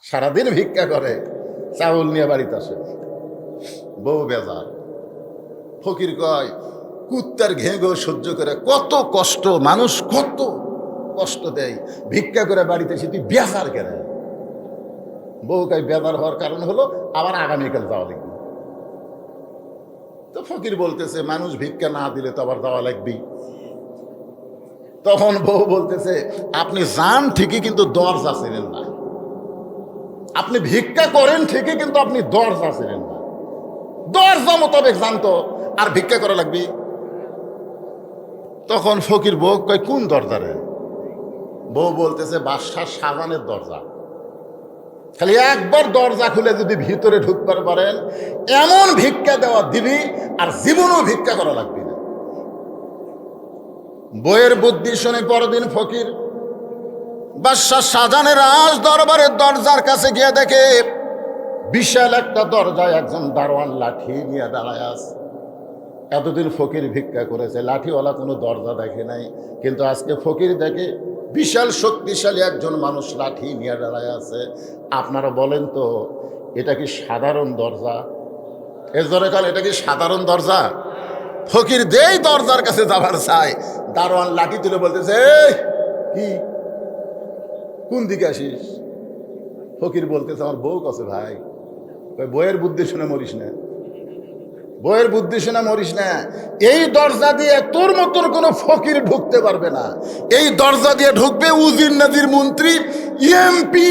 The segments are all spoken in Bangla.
সারাদিন ভিক্ষা করে, চাউল নিয়ে বাড়িতে আসে, বউ বেজার। ফকির কয়, কুত্তার ঘেঁঘো সহ্য করে কত কষ্ট, মানুষ কত কষ্ট দেয়, ভিক্ষা করে বাড়িতে এসে তুই বেজার কেন? বউ কয়, বেজার হওয়ার কারণ হলো আবার আগামীকাল যাওয়া লাগবে। তো ফকির বলতেছে, মানুষ ভিক্ষা না দিলে তো আবার যাওয়া লাগবেই। তখন বউ বলতেছে, আপনি যান ঠিকই কিন্তু দরজা চেনেন না। আপনি ভিক্ষা করেন ঠিকই কিন্তু আপনি দরজা চেনেন না। দরজা মোতাবেক জানতো আর ভিক্ষা করা লাগবে। তখন ফকির বউ কয়, কোন দরজা রে? বউ বলতেছে, বাদশার সাজানের দরজা। খালি একবার দরজা খুলে যদি ভিতরে ঢুকতে পারেন, এমন ভিক্ষা দেওয়া দিবি আর জীবনও ভিক্ষা করা লাগবে না। বইয়ের বুদ্ধি শুনে পরদিন ফকির বাদশাহ শাহজাহানের রাজ দরবারের দরজার কাছে গিয়ে দেখে বিশাল একটা দরজায় একজন দারোয়ান লাঠি নিয়ে দাঁড়ায় আছে। এতদিন ফকির ভিক্ষা করেছে, লাঠিওয়ালা কোনো দরজা দেখে নাই, কিন্তু আজকে ফকির দেখে বিশাল শক্তিশালী একজন মানুষ লাঠি নিয়ে দাঁড়ায় আছে। আপনারা বলেন তো, এটা কি সাধারণ দরজা? এর জোরে কাল, এটা কি সাধারণ দরজা? ফকির যেই দরজার কাছে যাবার চায়, দারোয়ান লাঠি তুলে বলতেছে, এই কি, কোন দিকে আসিস? ফকির বলতেছে, আমার বউ কাছে। ভাই, বইয়ের বুদ্ধি শুনে মরিস না, বইয়ের বুদ্ধি শুনে মরিস না। এই দরজা দিয়ে তোর মতন কোনো ফকির ঢুকতে পারবে না। এই দরজা দিয়ে ঢুকবে উজির নাজির মন্ত্রী, এমপি,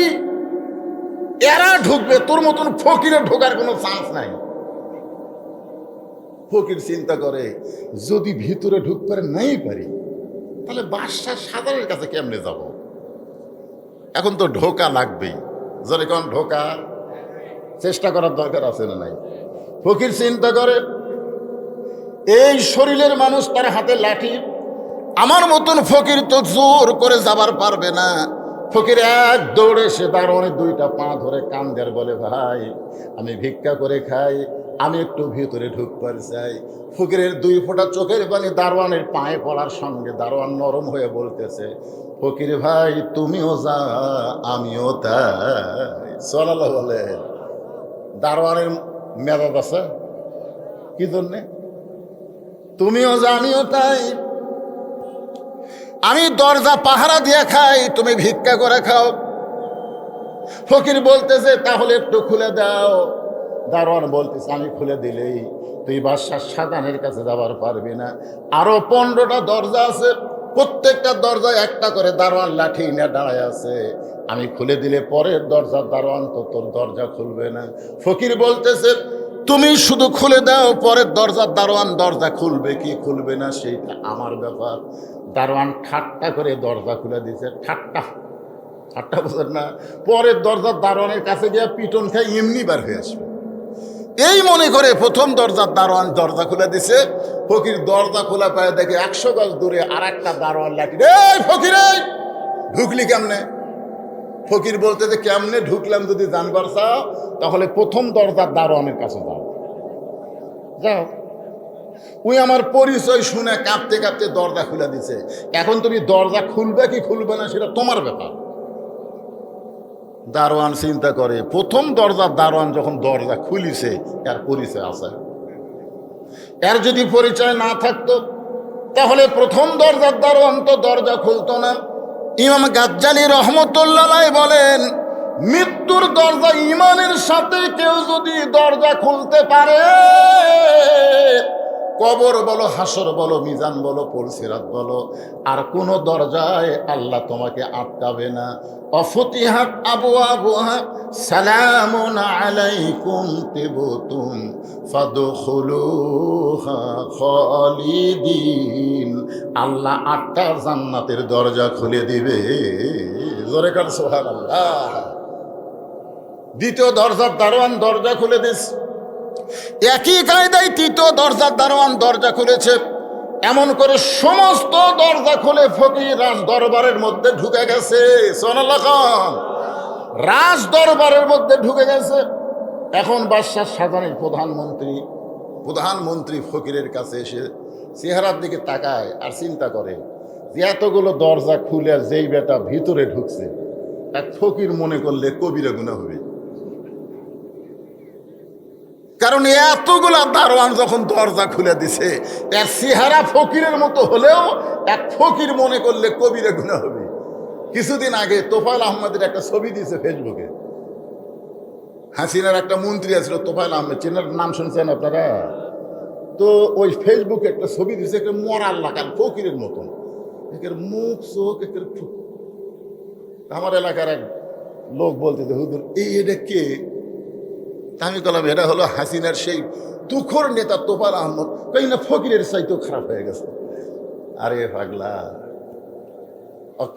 এরা ঢুকবে, তোর মতন ফকিরে ঢোকার কোনো চান্স নাই। ফকির চিন্তা করে, যদি ভিতরে ঢুকতে নাই পারি, তাহলে বাদশাহ সাজানের কাছে কেমনে যাব? এখন তো ঢোকা লাগবেই। যেরকম ঢোকা চেষ্টা করার দরকার আছে না নাই? ফকির চিন্তা করে, এই শরীরের মানুষ, তার হাতে লাঠি, আমার মতন ফকির তো জোর করে যাবার পারবে না। ফকির এক দৌড়ে সে দারোয়ানের দুইটা পা ধরে কান্দের বলে, ভাই আমি ভিক্ষা করে খাই, আমি একটু ভিতরে ঢুকবার চাই। ফকিরের দুই ফোঁটা চোখের পানি দারোয়ানের পায়ে পড়ার সঙ্গে দারোয়ান নরম হয়ে বলতেছে, ফকির ভাই তুমিও যা, আমিও তাই। সাল্লাল্লাহু বলে, দারোয়ানের মেজাজ আছে কি জন্যে? তুমিও যা, আমিও তাই। আমি দরজা পাহারা দিয়ে খাই, তুমি ভিক্ষা করে খাও। ফকির বলতেছে, তাহলে একটু খুলে দাও। দারোয়ান বলতেছে, আমি খুলে দিলেই তুই বাদশাহ শাহজাহানের কাছে যাবার পারবি না। আরো 15টা দরজা আছে, প্রত্যেকটা দরজায় একটা করে দারোয়ান লাঠি নিয়ে দাঁড়ায় আছে। আমি খুলে দিলে পরের দরজার দারোয়ান তো তোর দরজা খুলবে না। ফকির বলতেছে, তুমি শুধু খুলে দাও, পরের দরজার দারোয়ান দরজা খুলবে কি খুলবে না সেইটা আমার ব্যাপার। দারোয়ান ঠাট্টা করে দরজা খুলে দিছে। ঠাট্টা ঠাট্টা বোঝেন না? পরের দরজার দারোয়ানের কাছে গিয়ে পিটন খাই এমনি বার হয়ে আসবে, এই মনে করে প্রথম দরজার দারোয়ান দরজা খুলে দিছে। ফকির দরজা খোলা পায় দেখে 100 গজ দূরে আর একটা দারোয়ান লাঠি, এই ফকির ঢুকলি কেমনে? ফকির বলতে, যে কেমনে ঢুকলাম যদি জানবার চাও, তাহলে প্রথম দরজার দারোয়ানের কাছে যাও। যাও। ওই আমার পরিচয় শুনে কাঁপতে কাঁপতে দরজা খুলে দিছে। এখন তুমি দরজা খুলবে কি খুলবে না সেটা তোমার ব্যাপার। দারোয়ান চিন্তা করে, প্রথম দরজার দারোয়ান যখন দরজা খুলিছে, এর পরিচয় আছে। এর যদি পরিচয় না থাকতো, তাহলে প্রথম দরজার দারোয়ান তো দরজা খুলতো না। ইমাম গাজ্জালী রহমতুল্লাহ বলেন, মৃত্যুর দরজা ইমানের সাথে কেউ যদি দরজা খুলতে পারে, কবর বলো, হাসর বলো, মিজান বলো, পুলসিরাত বলো, আর কোন দরজায় আল্লাহ তোমাকে আটকাবে না। অফতিহাত আবওয়াবুহা সালামুন আলাইকুম তিবতুম ফাদখুলুহা খালিদিন। আল্লাহ 8টা জান্নাতের দরজা খুলে দিবে। জোরে কার সুবহানাল্লাহ। দ্বিতীয় দরজার দারোয়ান দরজা খুলে দিস। একই কায়দায় তৃতীয় দরজার দারোয়ান দরজা খুলেছে। এমন করে সমস্ত দরজা খুলে ফকির রাজ দরবারের মধ্যে ঢুকে গেছে। সুবহানাল্লাহ। রাজ দরবারের মধ্যে ঢুকে গেছে। এখন বাদশাহ শাহজাহানের প্রধানমন্ত্রী ফকিরের কাছে এসে চেহারার দিকে তাকায় আর চিন্তা করে যে এতগুলো দরজা খুলে যেই বেটা ভিতরে ঢুকছে, এক ফকির মনে করলে কবিরা গুনাহ হবে। কারণ এতগুলা দারোয়ান যখন দরজা খুলে দিছে, এর চেহারা ফকিরের মতো হলেও এক ফকির মনে করলে কবিরা গুনাহ হবে। কিছুদিন আগে তোফায়েল আহমেদের একটা ছবি দিয়েছে ফেসবুকে। হাসিনার একটা মন্ত্রী আছিল তোফায়েল আহমেদ, চেনার নাম শুনছেন আপনারা? তো ওই ফেসবুকে একটা ছবি দিয়েছে, একটা মরার লাগান ফকিরের মতন, একের মুখ চোখ একের। আমার এলাকার এক লোক বলতেছে, হুজুর এটা কে? আমি বললাম এটা হলো হাসিনার সেই তুখোর নেতা তোফায়েল আহমদ। কই না ফকিরের চাইতেও খারাপ হয়ে গেছে। আরে পাগলা,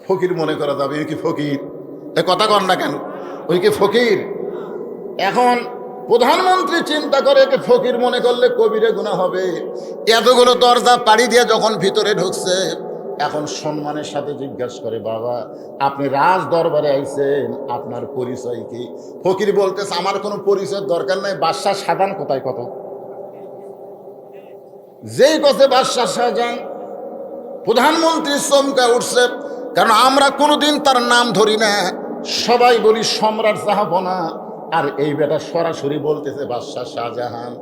ফকির মনে করা যাবে? ওই কি ফকির? এ কথা কন না কেন? ওই কি ফকির? এখন প্রধানমন্ত্রী চিন্তা করে একে ফকির মনে করলে কবিরে গুনাহ হবে। এতগুলো দরজা পাড়ি দিয়ে যখন ভিতরে ঢুকছে, এখন সম্মানের সাথে জিজ্ঞাসা করে, বাবা আপনি রাজ দরবারে আইছেন, আপনার পরিচয় কি? ফকির বলতেছে, আমার কোনো পরিচয়ের দরকার নাই, বাদশাহ শাহজাহান কোথায়? কত যেই কথা বাদশাহ শাহজাহান, প্রধানমন্ত্রী চমকা উঠছে। কারণ আমরা কোনোদিন তার নাম ধরি না, সবাই বলি সম্রাট জাহাপনা, আর এই বেটা সরাসরি বলতেছে বাদশাহ শাহজাহান।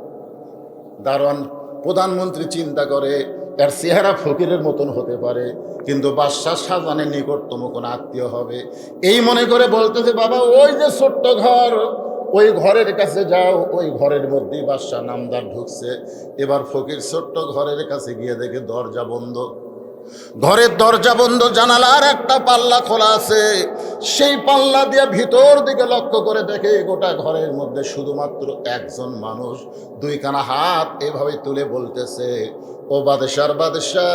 দারোয়ান প্রধানমন্ত্রী চিন্তা করে এর চেহারা ফকিরের মতন হতে পারে, কিন্তু বাদশাহ শাহজাহানের নিকটতম কোন আত্মীয় হবে। এই মনে করে বলতেছে, বাবা ওই যে ছোট্ট ঘর, ওই ঘরের কাছে যাও, ওই ঘরের মধ্যেই বাদশাহ নামদার ঢুকছে। এবার ফকির ছোট্ট ঘরের কাছে গিয়ে দেখে দরজা বন্ধ। ঘরের দরজা বন্ধ, জানালার একটা পাল্লা খোলা আছে। সেই পাল্লা দিয়ে ভিতর দিকে লক্ষ্য করে দেখে গোটা ঘরের মধ্যে শুধুমাত্র একজন মানুষ দুইখানা হাত এভাবে তুলে বলতেছে, ও বাদশার বাদশাহ,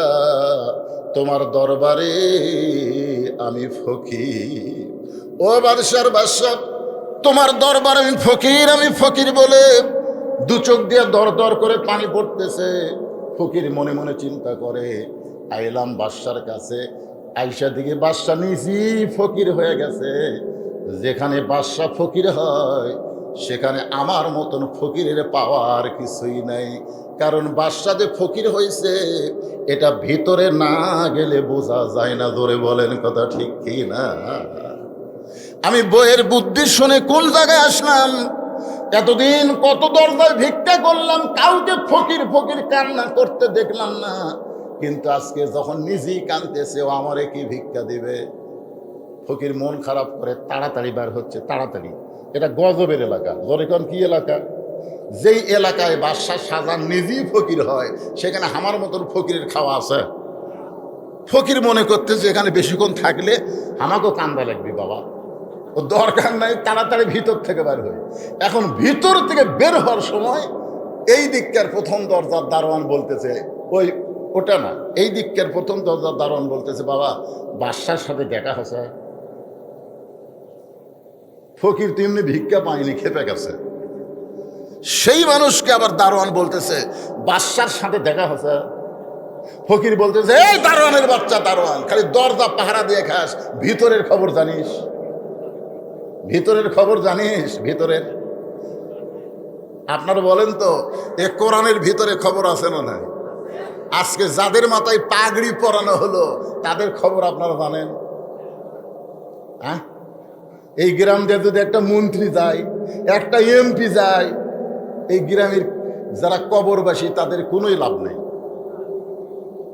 তোমার দরবারে আমি ফকির। ও বাদশার বাদশাহ, তোমার দরবারে আমি ফকির, আমি ফকির বলে দু চোখ দিয়ে দর দর করে পানি পড়তেছে। ফকির মনে মনে চিন্তা করে, আইলাম বাদশার কাছে, আইসা দিকে বাদশাহ নিজেই ফকির হয়ে গেছে। যেখানে বাদশাহ ফকির হয় সেখানে আমার মতন ফকিরের পাওয়ার কিছুই নাই। কারণ বাদশাহ যে ফকির হয়েছে এটা ভিতরে না গেলে বোঝা যায় না। ধরে বলেন কথা ঠিক কি না? আমি বইয়ের বুদ্ধি শুনে কোন জায়গায় আসলাম? এতদিন কত দরজায় ভিক্ষা করলাম, কাউকে ফকির ফকির কান্না করতে দেখলাম না। কিন্তু আজকে যখন নিজেই কাঁদতেছে, ও আমারে কি ভিক্ষা দিবে? ফকির মন খারাপ করে তাড়াতাড়ি বার হচ্ছে, তাড়াতাড়ি। এটা গজবের এলাকা। জরেকন কি এলাকা? যেই এলাকায় বাদশাহ শাহজাহান নিজেই ফকির হয়, সেখানে আমার মতন ফকিরের খাওয়া আছে? ফকির মনে করতেছে এখানে বেশিক্ষণ থাকলে আমাকেও কান্দা লাগবে, বাবা ও দরকার নাই, তাড়াতাড়ি ভিতর থেকে বের হই। এখন ভিতর থেকে বের হওয়ার সময় এই দিককার প্রথম দরজার দারোয়ান বলতেছে, ওটা না, এই দিককার প্রথম দরজার দারোয়ান বলতেছে, বাবা বাদশার সাথে দেখা হয়েছে? ফকির তো এমনি ভিক্ষা পায়নি, খেপে গেছে। সেই মানুষকে আবার দারোয়ান বলতেছে, বাদশার সাথে দেখা হয়েছে? ফকির বলতেছে, এই দারোয়ানের বাচ্চা দারোয়ান, খালি দরজা পাহারা দিয়ে খাস, ভিতরের খবর জানিস? ভিতরের খবর জানিস? ভিতরের আপনারা বলেন তো, এ কোরআনের ভিতরে খবর আছে না নাই? আজকে যাদের মাথায় পাগড়ি পরানো হলো তাদের খবর আপনারা জানেন? হ্যাঁ, এই গ্রাম দিয়ে যদি একটা মন্ত্রী যায়, একটা এমপি যায়, এই গ্রামের যারা কবরবাসী তাদের কোনোই লাভ নেই।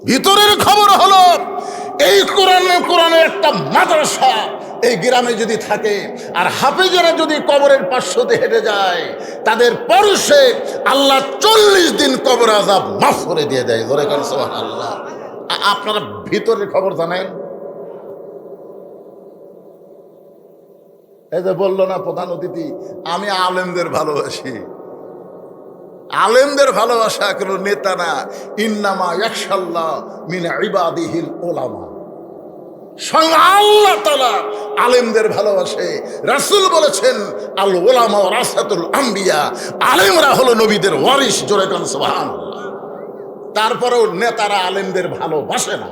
ভিতরের খবর হলো এই কোরআনে একটা মাদ্রাসা এই গ্রামে যদি থাকে, আর হাফেজেরা যদি কবরের পার্শ্ব দিয়ে হেঁটে যায়, তাদের পরশে আল্লাহ 40 দিন কবর আযাব মাফ করে দিয়ে দেয়। ধরে কেন সুবহানাল্লাহ। আপনারা ভিতরের খবর জানেন? এই যে বললো না প্রধান অতিথি, আমি আলেমদের ভালোবাসি। আলেমদের ভালোবাসা কোনো নেতা না। ইন্নামা ইয়াখশাল্লাহ মিন ইবাদিহিল উলামা। স্বয়ং আল্লাহ তাআলা আলেমদের ভালোবাসে। রাসূল বলেছেন, আল উলামা ওয়ারাসাতুল আম্বিয়া, আলেমরা হলো নবীদের ওয়ারিস। জোরে কান সুবহানাল্লাহ। তারপরেও নেতারা আলেমদের ভালোবাসে না।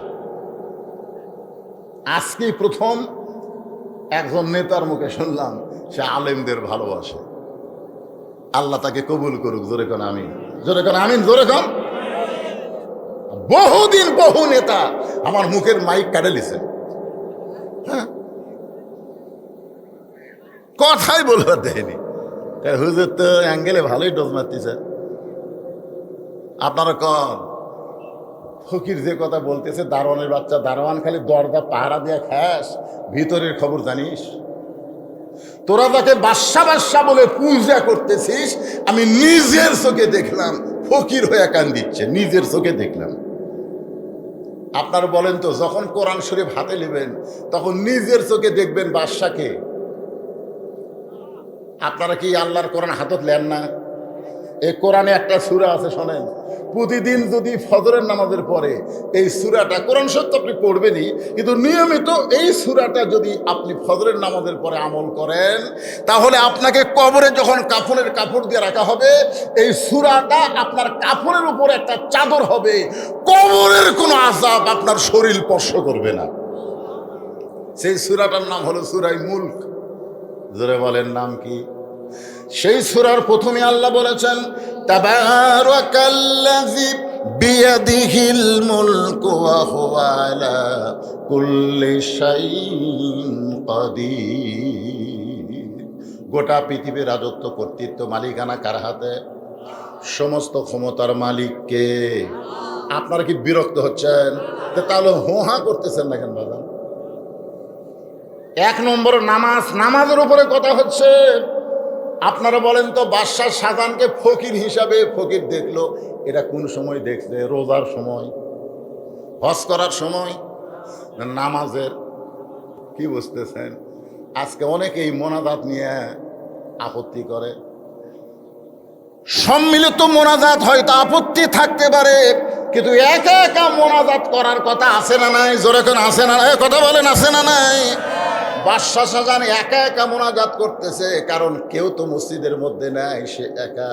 আজকে প্রথম একজন নেতার মুখে শুনলাম সে আলেমদের ভালোবাসে। আল্লাহ তাকে কবুল করুক। জোরে কোন আমিন, জোরে কোন আমিন, জোরে কোন। বহুদিন বহু নেতা আমার মুখের মাইক কাটে লিছে। হ্যাঁ, কথাই বলবার দেয়নি। হুজুর তো অ্যাঙ্গেলে ভালোই ডোজ মারতেছে। আপনারা কন ফকির যে কথা বলতেছে, দারোয়ানের বাচ্চা, দারোয়ান খালি দরজা পাহারা দিয়া খাস, ভিতরের খবর জানিস? তোরা তাকে বাদশা বাদশা বলে পূজা করতেছিস, আমি নিজের চোখে দেখলাম ফকির হয়ে কান দিচ্ছে, নিজের চোখে দেখলাম। আপনারা বলেন তো, যখন কোরআন শরীফ হাতে নেবেন তখন নিজের চোখে দেখবেন বাদশাকে। আপনারা কি আল্লাহর কোরআন হাতত নেন না? এই কোরআনে একটা সূরা আছে, শোনেন। প্রতিদিন যদি ফজরের নামাজের পরে এই সূরাটা, কোরআন সত্য আপনি পড়বেনই, কিন্তু নিয়মিত এই সূরাটা যদি আপনি ফজরের নামাজের পরে আমল করেন, তাহলে আপনাকে কবরে যখন কাফনের কাপড় দিয়ে রাখা হবে, এই সূরাটা আপনার কাফনের উপর একটা চাদর হবে, কবরের কোনো আযাব আপনার শরীর স্পর্শ করবে না। সেই সূরাটার নাম হলো সূরা মুলক। জোরে বলেন, নাম কি? সেই সূরার প্রথমে আল্লাহ বলেছেন, তাবারাকাল্লাযী বিয়াদিহিল মুলকু ওয়া হুয়া আলা কুল্লি শাইইন কাদির। গোটা পৃথিবীর রাজত্ব, কর্তৃত্ব, মালিকানা কার হাতে? সমস্ত ক্ষমতার মালিককে। আপনারা কি বিরক্ত হচ্ছেন? তাহলে হোহা করতেছেন না কেন বাবা? এক নম্বর নামাজ, নামাজের উপরে কথা হচ্ছে। আপনারা বলেন তো, বাদশাহ শাহজাহানকে ফকির হিসাবে ফকির দেখলো, এটা কোন সময় দেখছে? রোজার সময়, হজ করার সময়, নামাজের? কি বুঝতেছেন? আজকে অনেকেই মোনাজাত নিয়ে আপত্তি করে। সম্মিলিত মোনাজাত হয়তো আপত্তি থাকতে পারে, কিন্তু একা একা মোনাজাত করার কথা আছে না নাই? জোরে কোন আছে না নাই? কথা বলেন, আছে না নাই? বাদশাহ শাহজাহান একা একা মোনাজাত করতেছে, কারণ কেউ তো মসজিদের মধ্যে নাই, সে একা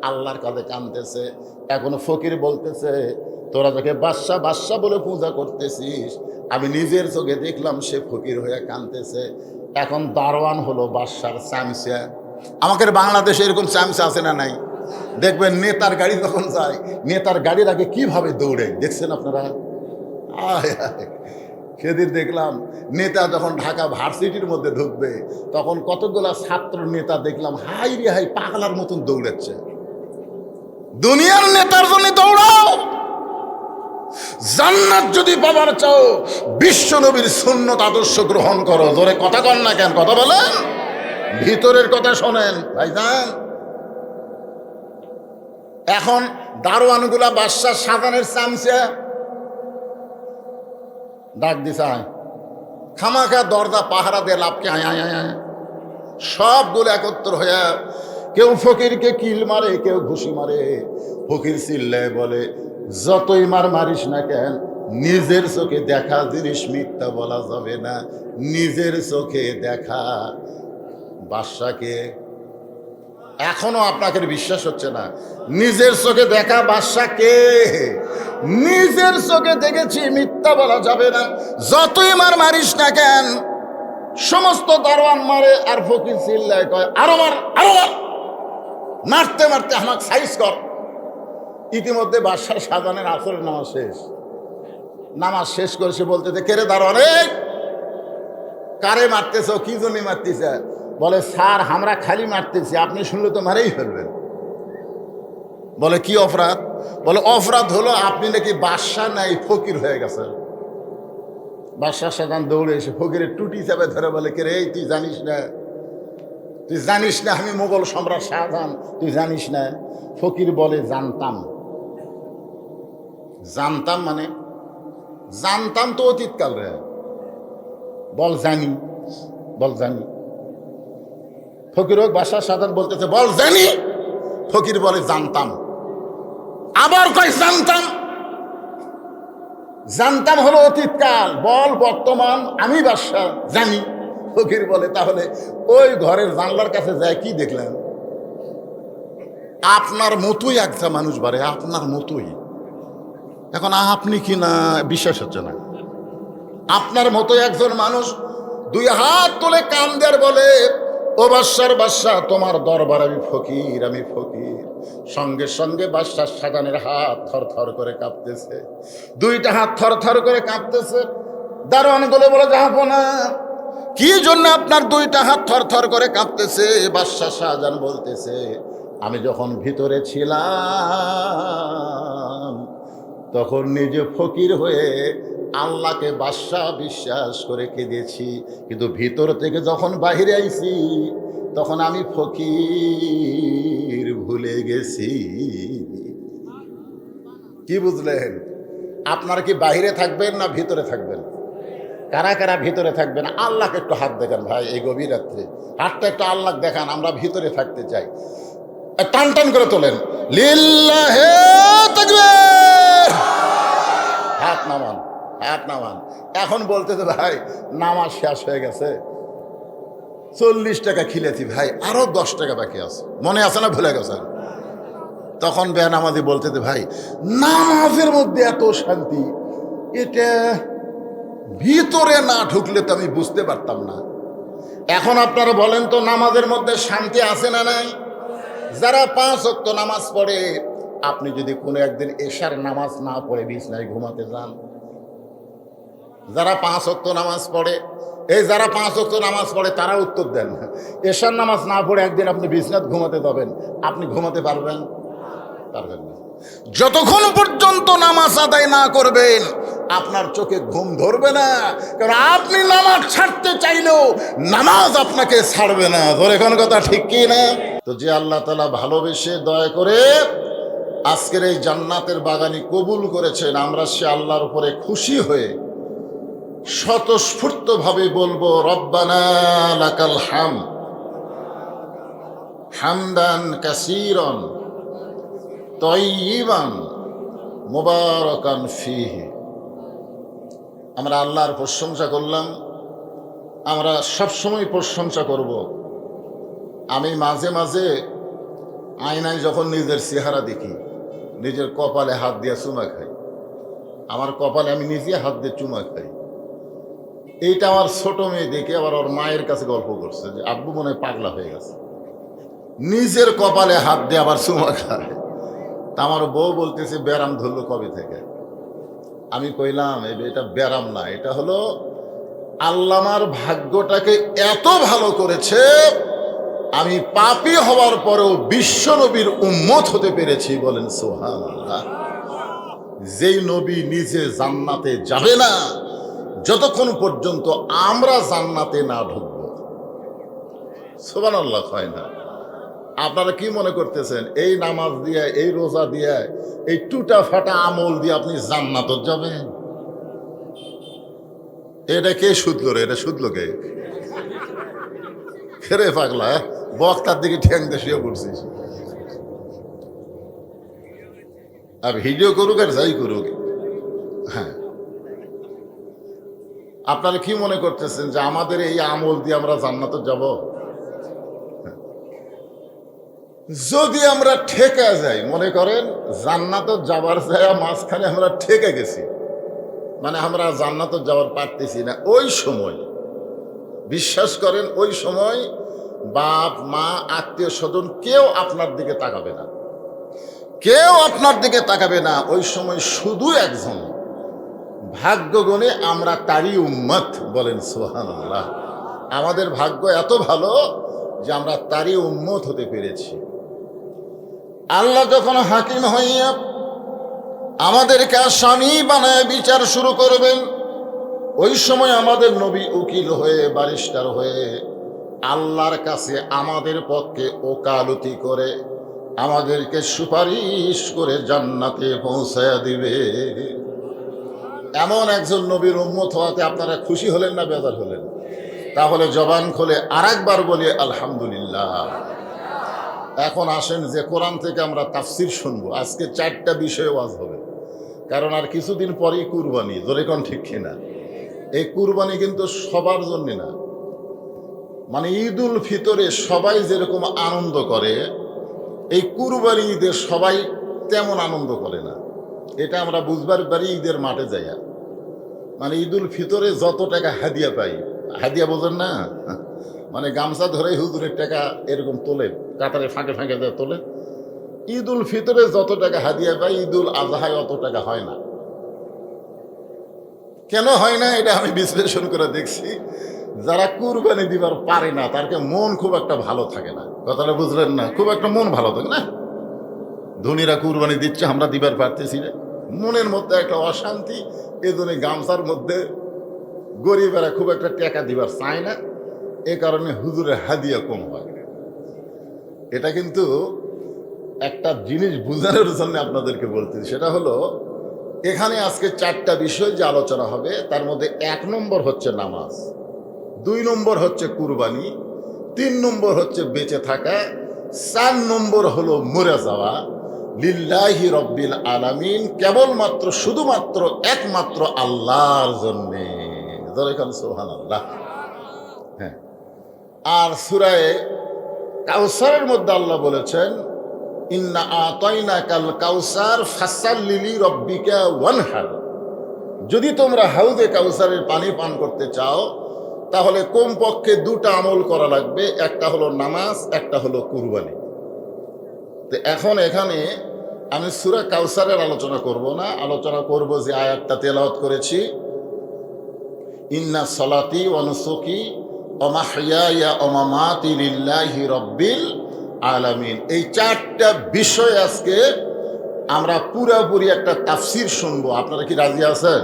আল্লাহর কাছে কাঁদতেছে। এখন ফকির বলতেছে, তোরা যাকে বাদশাহ বাদশাহ বলে পূজা করতেছিস, আমি নিজের চোখে দেখলাম সে ফকির হয়ে কাঁদতেছে। এখন দারোয়ান হলো বাদশার চামচা। আমাদের বাংলাদেশে এরকম চামচা আছে না নাই? দেখবেন নেতার গাড়ি যখন যায়, নেতার গাড়ির আগে কিভাবে দৌড়ে, দেখছেন আপনারা? আয় আয়, সেদিন দেখলাম নেতা যখন ঢাকা ভার্সিটির মধ্যে ঢুকবে, তখন কতগুলা ছাত্র নেতা দেখলাম হাই রে হাই পাগলার মতন দৌড়াচ্ছে। দুনিয়ার নেতার জন্য দৌড়াও। জান্নাত যদি পাবার চাও, বিশ্ব নবীর সুন্নত আদর্শ গ্রহণ করো। জোরে কথা কন না কেন? কথা বলেন, ভিতরের কথা শোনেন ভাইজান। এখন দারোয়ানগুলা বাদশাহ শাহজাহানের চামচা ডাক দিছে, খামাখা দরজা পাহারা দিয়ে লাভকে আয় আয় আয়। সবগুলো একত্র হয়ে কেউ ফকিরকে কিল মারে, কেউ ঘুষি মারে। ফকির চিল্লায় বলে, যতই মারিস না কেন, নিজের চোখে দেখা জিনিস মিথ্যা বলা যাবে না। নিজের চোখে দেখা বাদশাকে, এখনো আপনাকে বিশ্বাস হচ্ছে না? নিজের চোখে দেখা বাদশাকে, নিজের চোখে দেখেছি, মিথ্যা বলা যাবে না। যতই মারিস না কেন। সমস্ত দারোয়ান মারে, আর ফকির চিল্লায় কয়, আরো মার, আরো মার। মারতে মারতে আমাকে সাইজ কর। ইতিমধ্যে বাদশাহ শাহজাহানের আসরের নামাজ শেষ। নামাজ শেষ করে সে বলতেছে, কে রে দারোয়ান, কারে মারতেছ, কি জন্য মারতেছে? বলে, স্যার আমরা খালি মারতেছি, আপনি শুনলে তো মারেই ফেলবেন। বলে, কি অপরাধ? বলে, অপরাধ হলো আপনি নাকি বাদশাহ নাই ফকির হয়ে গেছেন। বাদশাহ শাহজাহান দৌড়ে এসে ফকিরের টুটি চাপে ধরে বলে, কে রে, তুই জানিস না? তুই জানিস না আমি মোগল সম্রাট শাহজাহান? তুই জানিস না? ফকির বলে, জানতাম। জানতাম মানে? জানতাম তো অতীতকাল রে। বল জানি, বল জানি। ফকির হোক বাদশাহ শাহজাহান বলতেছে, বল জানি। ফকির বলে, জানতাম। আবার কয়, জানতাম। জানতাম হলো অতীতকাল, বল বর্তমান। আমি বাদশাহ, জানি। ফকির বলে, তাহলে ওই ঘরের জানলার কাছে যায় কি দেখলেন? আপনার মতোই একটা মানুষ বাড়ে, আপনার মতোই। এখন আপনি কি না বিশ্বাস হচ্ছে না? আপনার মতোই একজন মানুষ দুই হাত তুলে কান্দের বলে, ও বাদশার বাদশাহ, তোমার দরবার আমি ফকির, আমি ফকির। সঙ্গে সঙ্গে বাদশাহ শাহজাহানের হাত থর থর করে কাঁপতেছে, দুইটা হাত থর থর করে কাঁপতেছে। দারোয়ান গুলো বলে, জাহাপনা কি জন্য আপনার দুইটা হাত থরথর করে কাঁপতেছে? বাদশাহ শাহজাহান বলতেছে, আমি যখন ভিতরে ছিলাম তখন নিজে ফকির হয়ে আল্লাহকে বাদশাহ বিশ্বাস করে কেঁদেছি, কিন্তু ভিতর থেকে যখন বাহিরে আইছি তখন আমি ফকির ভুলে গেছি। কি বুঝলেন? আপনারা কি বাহিরে থাকবেন না ভিতরে থাকবেন? কারা কারা ভিতরে থাকবেন? আল্লাহকে একটু হাত দেখান ভাই, এই গভীর রাত্রে হাতটা একটু আল্লাহ দেখান। আমরা ভিতরে থাকতে চাই। টান টান করে তোলেন, লিল্লাহে তাকবীর। হাত নামান, হাত নামান। এখন বলতেছে ভাই নামাজ শেষ হয়ে গেছে, 40 টাকা খিলেছি ভাই, আরো 10 টাকা বাকি আছে, মনে আছে না ভুলে গেছেন? তখন বেনামাজি বলতেছে ভাই নামাজের মধ্যে এত শান্তি, এটা ভিতরে না ঢুকলে তো আমি বুঝতে পারতাম না। এখন আপনারা বলেন তো নামাজের মধ্যে শান্তি আছে না নাই? যারা 5 ওয়াক্ত নামাজ পড়ে, আপনি যদি কোনো একদিন এশার নামাজ না পড়ে বিছনায় ঘুমাতে যান, যারা 5 ওয়াক্ত নামাজ পড়ে, এই যারা 5 ওয়াক্ত নামাজ পড়ে তারা উত্তর দেন, এশার নামাজ না পড়ে একদিন আপনি বিছনায় ঘুমাতে যাবেন, আপনি ঘুমাতে পারবেন? পারবেন না। যতক্ষণ পর্যন্ত নামাজ আদায় না করবেন আপনার চোখে ঘুম ধরবে না, কারণ আপনি নামাজ ছাড়তে চাইলেও নামাজ আপনাকে ছাড়বে না। ধরে কোন কথা ঠিক কি না? তো যে আল্লাহ তাআলা ভালোবেসে দয়া করে আজকের এই জান্নাতের বাগানি কবুল করেছেন, আমরা সে আল্লাহর উপরে খুশি হয়ে স্বতঃস্ফূর্তভাবে বলবো রব্বানা লাকাল হামদ হামদান কাসীরান তয়্যিবান মুবারাকান ফীহি। আমরা আল্লাহর প্রশংসা করলাম, আমরা সবসময় প্রশংসা করব। আমি মাঝে মাঝে আয়নায় যখন নিজের চেহারা দেখি, নিজের কপালে হাত দিয়ে চুমা খাই, আমার কপালে আমি নিজে হাত দিয়ে চুমা খাই। এইটা আমার ছোট মেয়ে দেখে আবার ওর মায়ের কাছে গল্প করছে যে আব্বু মনে হয় পাগলা হয়ে গেছে, নিজের কপালে হাত দিয়ে আবার চুমা খায়। তা আমার বউ বলতেছে ব্যারাম ধরলো কবে থেকে? আমি কইলাম এটা ব্যারাম না, এটা হলো আল্লাহ আমার ভাগ্যটাকে এত ভালো করেছে, আমি পাপী হওয়ার পরেও বিশ্ব নবীর উম্মত হতে পেরেছি। বলেন সুবহানাল্লাহ। যেই নবী নিজে জান্নাতে যাবে না যতক্ষণ পর্যন্ত আমরা জান্নাতে না ঢুকবো, সুবহানাল্লাহ হয় না? আপনারা কি মনে করতেছেন এই নামাজ দিয়ে, এই রোজা দিয়ে, এই টুটা ফাটা আমল দিয়ে আপনি জান্নাত যাবেন? এটা কে শুধলো রে? এটা শুধলো কে? খেরে পাগলা, বক্তার দিকে ঠ্যাং দিয়ে শুয়ে পড়ছিস। আর ভিডিও করুক আর যাই করুক, হ্যাঁ, আপনারা কি মনে করতেছেন যে আমাদের এই আমল দিয়ে আমরা জান্নাতে যাব? যদি আমরা ঠেকে যাই, মনে করেন জান্নাতে যাবার জায়গা মাঝখানে আমরা ঠেকে গেছি, মানে আমরা জান্নাতে যাওয়ার পারতেছি না, ওই সময় বিশ্বাস করেন ওই সময় বাপ মা আত্মীয় স্বজন কেউ আপনার দিকে তাকাবে না, কেউ আপনার দিকে তাকাবে না। ওই সময় শুধু একজন ভাগ্য গুণে আমরা তারই উম্মত। বলেন সুবহানাল্লাহ। আমাদের ভাগ্য এত ভালো যে আমরা তারই উম্মত হতে পেরেছি। আল্লাহ যখন হাকিম হইয়া আমাদেরকে আসামি বানায় বিচার শুরু করবেন, ওই সময় আমাদের নবী উকিল হয়ে, ব্যারিস্টার হয়ে আল্লাহর কাছে আমাদের পক্ষে ওকালতি করে আমাদেরকে সুপারিশ করে জান্নাতে পৌঁছায়া দিবে। এমন একজন নবীর উম্মত হওয়াতে আপনারা খুশি হলেন না বেজার হলেন? তাহলে জবান খুলে আরেকবার বলি আলহামদুলিল্লাহ। এখন আসেন যে কোরআন থেকে আমরা তাফসির শুনবো। আজকে 4টা বিষয়ে ওয়াজ হবে, কারণ আর কিছুদিন পরেই কুরবানি। ধরে কোন ঠিক কিনা? এই কুরবানি কিন্তু সবার জন্য না, মানে ঈদুল ফিতরে সবাই যেরকম আনন্দ করে, এই কুরবানি ঈদে সবাই তেমন আনন্দ করে না। এটা আমরা বুঝবার পারি ঈদের মাঠে যাইয়া। মানে ঈদুল ফিতরে যত টাকা হাদিয়া পাই, হাদিয়া বোঝেন না, মানে গামছা ধরে হুজুরের টাকা এরকম তোলে, কাতারে ফাঁকে ফাঁকে দিয়ে তোলে। ঈদুল ফিতরে যত টাকা হাদিয়া পাই, ঈদুল আজহায় অত টাকা হয় না। কেন হয় না এটা আমি বিশ্লেষণ করে দেখছি। যারা কুরবানি দিবার পারে না তারকে মন খুব একটা ভালো থাকে না। কথাটা বুঝলেন না? খুব একটা মন ভালো থাকে না। ধনীরা কুরবানি দিচ্ছে, আমরা দিবার পারতেছি না, মনের মধ্যে একটা অশান্তি। এই জন্য গামছার মধ্যে গরিবেরা খুব একটা টাকা দিবার চায় না, এ কারণে হুজুরের হাদিয়া কম হয়। এটা কিন্তু একটা জিনিস বোঝানোর জন্য আপনাদেরকে বলতেছি, সেটা হলো এখানে আজকে 4টা বিষয় যে আলোচনা হবে তার মধ্যে 1 নম্বর হচ্ছে নামাজ, 2 নম্বর হচ্ছে কুরবানি, 3 নম্বর হচ্ছে বেঁচে থাকা, 4 নম্বর হলো মরে যাওয়া লিল্লাহি রব্বিল আলামিন, কেবলমাত্র শুধুমাত্র একমাত্র আল্লাহর জন্যে। সুবহানাল্লাহ। হ্যাঁ, আর সূরা কাউসারের মধ্যে আল্লাহ বলেছেন ইন্না আতাইনাকাল কাউসার ফাসাল্লি লিরাব্বিকা ওয়ানহার। যদি তোমরা হাউজে কাউসারের পানি পান করতে চাও তাহলে কমপক্ষে 2টা আমল করা লাগবে, একটা হলো নামাজ, একটা হলো কুরবানি। তো এখন এখানে আমি সূরা কাউসারের আলোচনা করব না, আলোচনা করব যে আয়াতটা তেলাওয়াত করেছি, ইন্না সলাতি ওয়া নুসুকি ওয়া মাহইয়ায়া ওয়া মামাতি লিল্লাহি রাব্বিল আলামিন। এই 4টা বিষয় আজকে আমরা পুরোপুরি একটা তাফসীর শুনবো। আপনারা কি রাজি আছেন?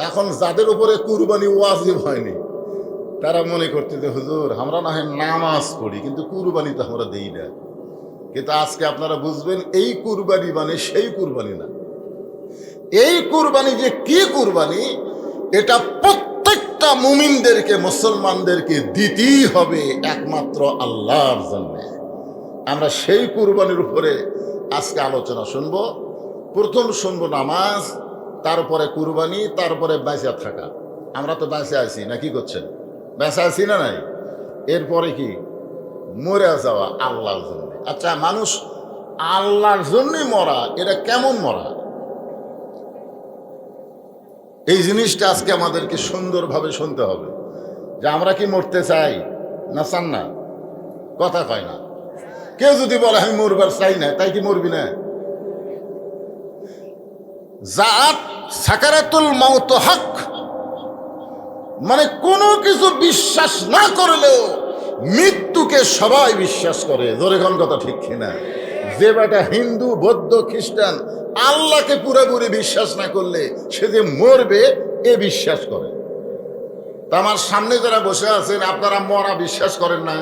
এখন যাদের উপরে কুরবানি ওয়াজিব হয়নি তারা মনে করতে যে হুজুর আমরা না হয় নামাজ পড়ি কিন্তু কুরবানি তো আমরা দেই না। কিন্তু আজকে আপনারা বুঝবেন এই কুরবানি মানে সেই কুরবানি না। এই কুরবানি যে কি কুরবানি, এটা প্রত্যেকটা মুমিনদেরকে, মুসলমানদেরকে দিতেই হবে একমাত্র আল্লাহর জন্য। আমরা সেই কুরবানির উপরে আজকে আলোচনা শুনবো। প্রথম শুনবো নামাজ, তারপরে কুরবানি, তারপরে বেঁচে থাকা। আমরা তো বেঁচে আছি না, কি করছেন? বেঁচে আছি না নাই? এরপরে কি? মরে যাওয়া আল্লাহর জন্য। আচ্ছা, মানুষ আল্লাহর জন্যই মরা, এটা কেমন মরা? এই জিনিসটা আজকে আমাদেরকে সুন্দরভাবে শুনতে হবে যে আমরা কি মরতে চাই না চান না? কথা কয় না। কেউ যদি বলে আমি মরবার চাই না, তাই কি মরবি না? জাত সাকারাতুল মাউত হক, মানে কোনো কিছু বিশ্বাস না করলেও মৃত্যুকে সবাই বিশ্বাস করে। জোরে কোন কথা ঠিক কিনা? যে বেটা হিন্দু, বৌদ্ধ, খ্রিস্টান আল্লাহকে পুরোপুরি বিশ্বাস না করলে সে যে মরবে এ বিশ্বাস করে। তা আমার সামনে যারা বসে আছেন আপনারা মরা বিশ্বাস করেন না?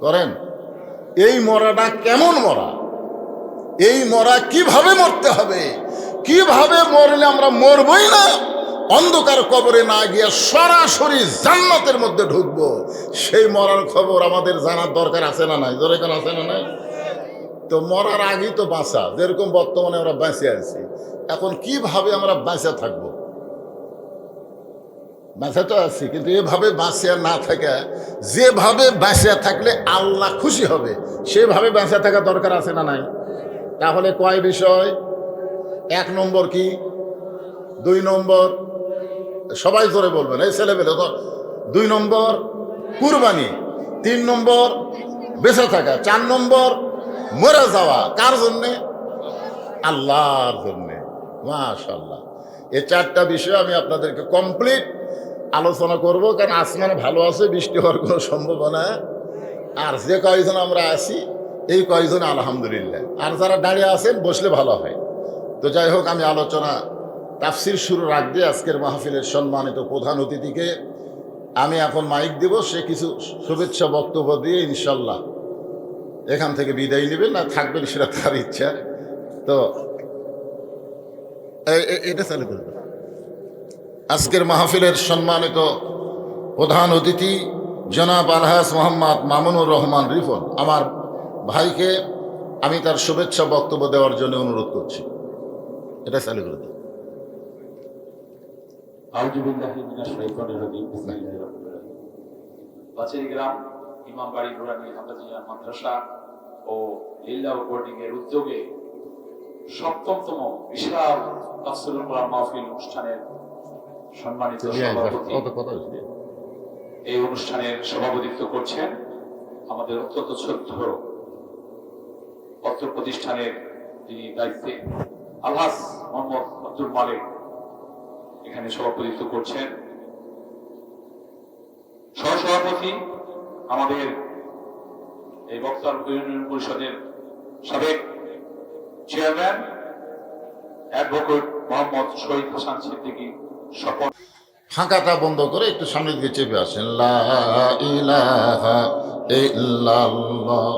করেন? এই মরাটা কেমন মরা? এই মরা কিভাবে মরতে হবে? কিভাবে মরলে আমরা মরবই না, অন্ধকার কবরে না গিয়ে সরাসরি জান্নাতের মধ্যে ঢুকবো, সেই মরার খবর আমাদের জানার দরকার আছে না নাই? জোরে কেন আছে না নাই? তো মরার আগেই তো বাঁচা, যেরকম বর্তমানে আমরা বেঁচে আছি, এখন কিভাবে আমরা বেঁচে থাকবো? বেঁচে তো আছি, কিন্তু এভাবে বাঁচিয়া না থাকে, যেভাবে বাঁচিয়া থাকলে আল্লাহ খুশি হবে সেভাবে বেঁচে থাকা দরকার আছে না নাই? তাহলে কয় বিষয়? 1 নম্বর কি? 2 নম্বর? সবাই জোরে বলবেন, এই ছেলেবেলে তো। 2 নম্বর কুরবানি, 3 নম্বর বেঁচে থাকা, 4 নম্বর মরে যাওয়া। কার জন্যে? আল্লাহর জন্যে। মাশাআল্লাহ। এই 4টা বিষয় আমি আপনাদেরকে কমপ্লিট আলোচনা করব, কারণ আসমান ভালো আছে, বৃষ্টি হওয়ার কোনো সম্ভাবনা। আর যে কয়জন আমরা আছি এই কয়জন আলহামদুলিল্লাহ, আর যারা দাঁড়িয়ে আছেন বসলে ভালো হয়। তো যাই হোক, আমি আলোচনা তাফসির শুরুর আগ দিয়ে আজকের মাহফিলের সম্মানিত প্রধান অতিথিকে আমি এখন মাইক দেব, সে কিছু শুভেচ্ছা বক্তব্য দিয়ে ইনশাল্লাহ এখান থেকে বিদায় নেবেন, না থাকবেন সেটা তার ইচ্ছা। তো এটা চালু করবে। আজকের মাহফিলের সম্মানিত প্রধান অতিথি জনাব আলহাজ মোহাম্মদ মামুনুর রহমান রিফন, আমার ভাইকে আমি তার শুভেচ্ছা বক্তব্য দেওয়ার জন্য অনুরোধ করছি। এটা চালু করে দিই। গ্রাম ইমামবাড়ি নুরানী হাফেজিয়া মাদ্রাসা ও লিল্লাহ বোর্ডিং এর উদ্যোগে ৭ম বিশাল তাফসীরুল কোরআন মাহফিল অনুষ্ঠানের সম্মানিত সভাপতি, এই অনুষ্ঠানের সভাপতিত্ব করছেন আমাদের অত্যন্ত শ্রদ্ধেয় অত্র প্রতিষ্ঠানের যিনি দায়িত্বে আলহাজ মোহাম্মদ আব্দুল মালিক এখানে সভাপতিত্ব করছেন। সহসভাপতি আমাদের এই বক্তার ইউনিয়ন পরিষদের সাবেক চেয়ারম্যান অ্যাডভোকেট মোহাম্মদ শহীদ হাসান সিদ্দিকী শপথ। ফাঁকাটা বন্ধ করে একটু সামনের দিকে চেপে আসেন। লা ইলাহা ইল্লাল্লাহ,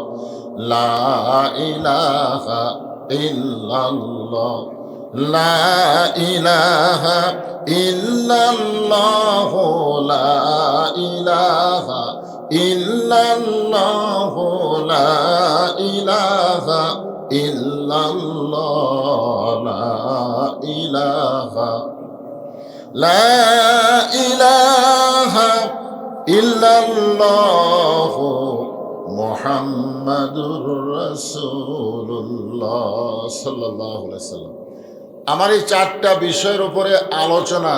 লা ইলাহা ইল্লাল্লাহ, লা ইলাহা ইল্লাল্লাহ, লা ইলাহা ইল্লাল্লাহ, লা ইলাহা ইল্লাল্লাহ, লা ইলাহা লা ইলাহা ইল্লাল্লাহ মুহাম্মাদুর রাসূলুল্লাহ সাল্লাল্লাহু আলাইহি সাল্লাম। আমার এই চারটা বিষয়ের উপরে আলোচনা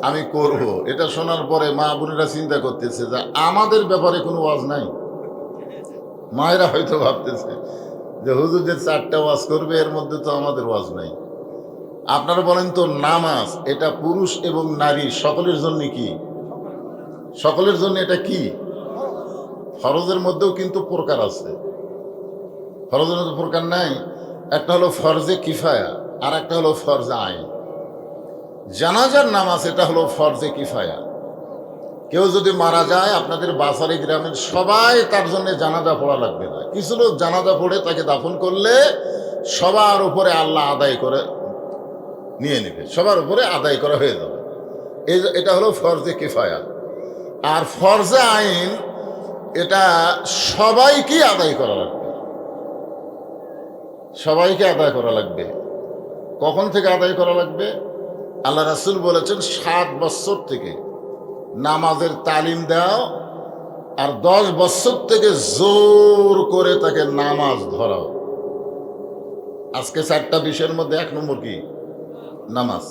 আমি করব। এটা শোনার পরে মা বোনেরা চিন্তা করতেছে যে আমাদের ব্যাপারে কোনো ওয়াজ নাই। মায়েরা হয়তো ভাবতেছে যে হুজুর যে চারটা ওয়াজ করবে এর মধ্যে তো আমাদের ওয়াজ নাই। আপনারা বলেন তো, নামাজ এটা পুরুষ এবং নারী সকলের জন্য কি? সকলের জন্য এটা কি? ফরজের মধ্যেও কিন্তু প্রকার আছে। ফরজের মধ্যে প্রকার নাই। একটা হলো ফরজে কিফায়া, আর একটা হলো ফরজে আইন। জানাজার নামাজ এটা হলো ফরজে কিফায়া। কেউ যদি মারা যায়, আপনাদের বাসারি গ্রামের সবাই তার জন্য জানাজা পড়া লাগবে না। কিছু লোক জানাজা পড়ে তাকে দাফন করলে সবার উপরে আল্লাহ আদায় করে নিয়ে নেবে, সবার উপরে আদায় করা হয়ে যাবে। এটা হলো ফরজে কিফায়া। আর ফরজে আইন এটা সবাইকে আদায় করা লাগবে, সবাইকে আদায় করা লাগবে। কখন থেকে আদায় করা লাগবে? আল্লাহ রাসূল বলেছেন 7 বছর থেকে নামাজের তালিম দাও, আর 10 বছর থেকে জোর করে তাকে নামাজ ধরাও। আজকে 4টা বিষয়ের মধ্যে 1 নম্বর কি? নামাজ।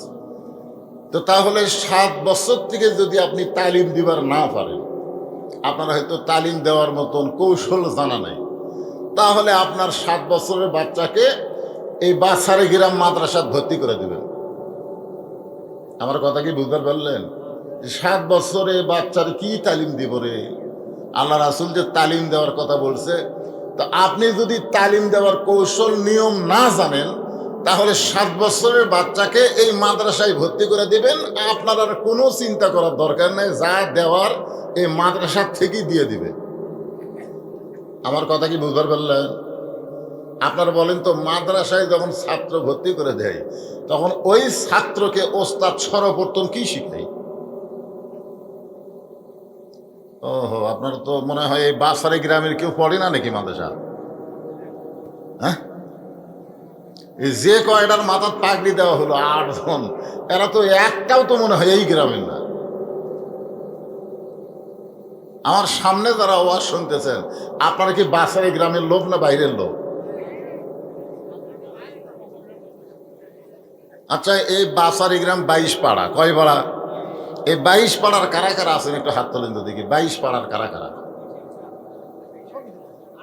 তো তাহলে 7 বছর থেকে যদি আপনি তালিম দিবার না পারেন, আপনার হয়তো তালিম দেওয়ার মতন কৌশল জানা নাই, তাহলে আপনার 7 বছরের বাচ্চাকে এই বাসারে গ্রাম মাদ্রাসায় ভর্তি করে দেবেন। আমার কথা কি বুঝতে পারলেন? 7 বছরে বাচ্চার কি তালিম দিব রে? আল্লাহ রাসূল যে তালিম দেওয়ার কথা বলছে, তো আপনি যদি তালিম দেওয়ার কৌশল নিয়ম না জানেন, তাহলে 7 বছরের বাচ্চাকে এই মাদ্রাসায় ভর্তি করে দিবেন। আপনার আর কোনো চিন্তা করার দরকার নেই, যা দেওয়ার এই মাদ্রাসার থেকেই দিয়ে দিবে। আমার কথা কি বুঝতে পারলেন? আপনারা বলেন তো, মাদ্রাসায় যখন ছাত্র ভর্তি করে দেয়, তখন ওই ছাত্রকে ওস্তাদ সর্বপ্রথম কি শিখায়? ওহো, আপনার তো মনে হয় এই বাসারি গ্রামের কেউ পড়ে না নাকি মাদ্রাসা? হ্যাঁ, যে কয়টার মাথার পাগড়ি দেওয়া হলো 8 জন, এরা তো একটাও তো মনে হয় এই গ্রামের না। আমার সামনে যারা ওয়াজ শুনতেছেন, আপনারা কি বাসারি গ্রামের লোক না বাইরের লোক? আচ্ছা, এই বাসারি গ্রাম 22 পাড়া, কয় পাড়া? এই 22 পাড়ার কারা কারা আছেন একটু হাত তোলেন তো দেখি। 22 পাড়ার কারা কারা?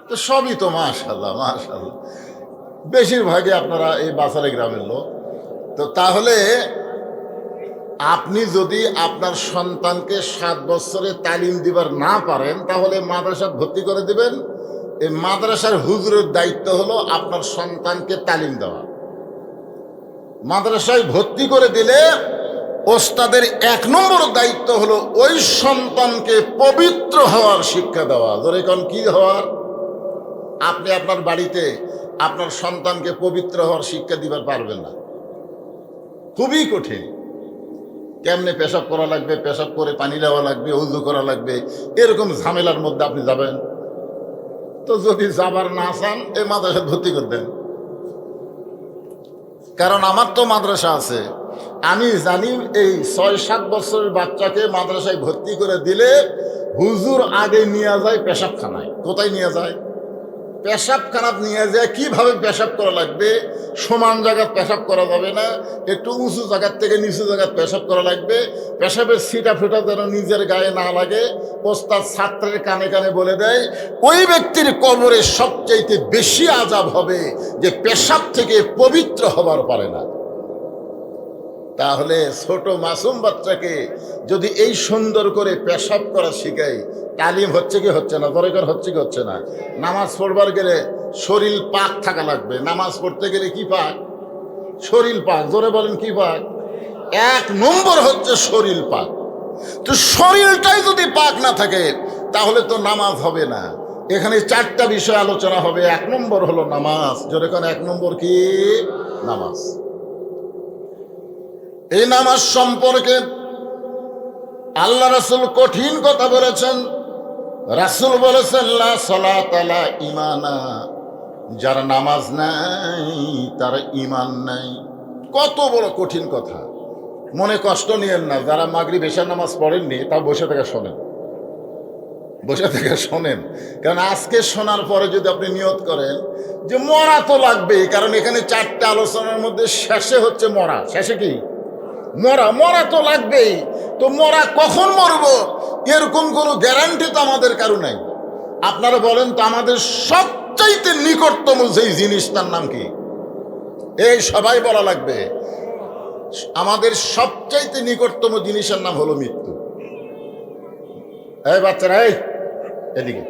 তো সবই তো মাশাআল্লাহ মাশাআল্লাহ, বেশিরভাগই আপনারা এই বাসারি গ্রামের লোক। তো তাহলে আপনি যদি আপনার সন্তানকে 7 বছরে তালিম দিবার না পারেন, তাহলে মাদ্রাসায় ভর্তি করে দিবেন। এই মাদ্রাসার হুজুরের দায়িত্ব হলো আপনার সন্তানকে তালিম দেওয়া। মাদ্রাসায় ভর্তি করে দিলে ওস্তাদের 1 নম্বর দায়িত্ব হলো ওই সন্তানকে পবিত্র হওয়ার শিক্ষা দেওয়া। ধরে কোন কি হওয়ার? আপনি আপনার বাড়িতে আপনার সন্তানকে পবিত্র হওয়ার শিক্ষা দিবার পারবেন না, খুবই কঠিন। কেমনে পেশাব করা লাগবে, পেশাব করে পানি দেওয়া লাগবে, উযু করা লাগবে, এরকম ঝামেলার মধ্যে আপনি যাবেন? তো যদি যাবার না চান, এই মাদ্রাসায় ভর্তি করে দেন। কারণ আমার তো মাদ্রাসা আছে, আমি জানি এই 6-7 বছরের বাচ্চাকে মাদ্রাসায় ভর্তি করে দিলে হুজুর আগে নিয়ে যায় পেশাবখানায়। কোথায় নিয়ে যায়? পেশাবখানা নিয়ে যায়। কিভাবে পেশাব করা লাগবে? সমান জায়গায় পেশাব করা যাবে না, একটু উঁচু জায়গার থেকে নিচু জায়গায় পেশাব করা লাগবে। পেশাবের ছিটা ফোটা যেন নিজের গায়ে না লাগে। ওস্তাদ ছাত্রের কানে কানে বলে দেয়, ওই ব্যক্তির কবরে সবচাইতে বেশি আযাব হবে যে পেশাব থেকে পবিত্র হবার পারে না। তাহলে ছোট মাসুম বাচ্চাকে যদি এই সুন্দর করে পেশাব করা শিখাই, তালিম হচ্ছে কি হচ্ছে না? দরকার হচ্ছে কি হচ্ছে না? নামাজ পড়বার গেলে শরীর পাক থাকা লাগবে। নামাজ পড়তে গেলে কি পাক? শরীর পাক। জোরে বলেন কি পাক? এক নম্বর হচ্ছে শরীর পাক। তো শরীরটাই যদি পাক না থাকে তাহলে তো নামাজ হবে না। এখানে চারটা বিষয় আলোচনা হবে। এক নম্বর হলো নামাজ। জোরে কোন এক নম্বর কি? নামাজ। এই নামাজ সম্পর্কে আল্লাহ রাসূল কঠিন কথা বলেছেন। রাসূল বলেছেন লা সালাত আলা ইমানা, যার নামাজ নাই তার ঈমান নাই। কত বড় কঠিন কথা। মনে কষ্ট নিয়েন না, যারা মাগরিব এশার নামাজ পড়েননি তাও বসে থেকে শোনেন, বসে থেকে শোনেন। কারণ আজকে শোনার পরে যদি আপনি নিয়ত করেন যে মরা তো লাগবেই, কারণ এখানে চারটা আলোচনার মধ্যে শেষে হচ্ছে মরা। শেষে কি? মরা। মরা তো লাগবেই। তো মরা কখন মরব এরকম কোনো গ্যারান্টি তো আমাদের কারো নাই। আপনারা বলেন তো, আমাদের সবচাইতে নিকটতম যেই জিনিসটার নাম কি? এই সবাই বলা লাগবে। আমাদের সবচাইতে নিকটতম জিনিসের নাম হলো মৃত্যু। এই বাচ্চারা, এই এদিকে,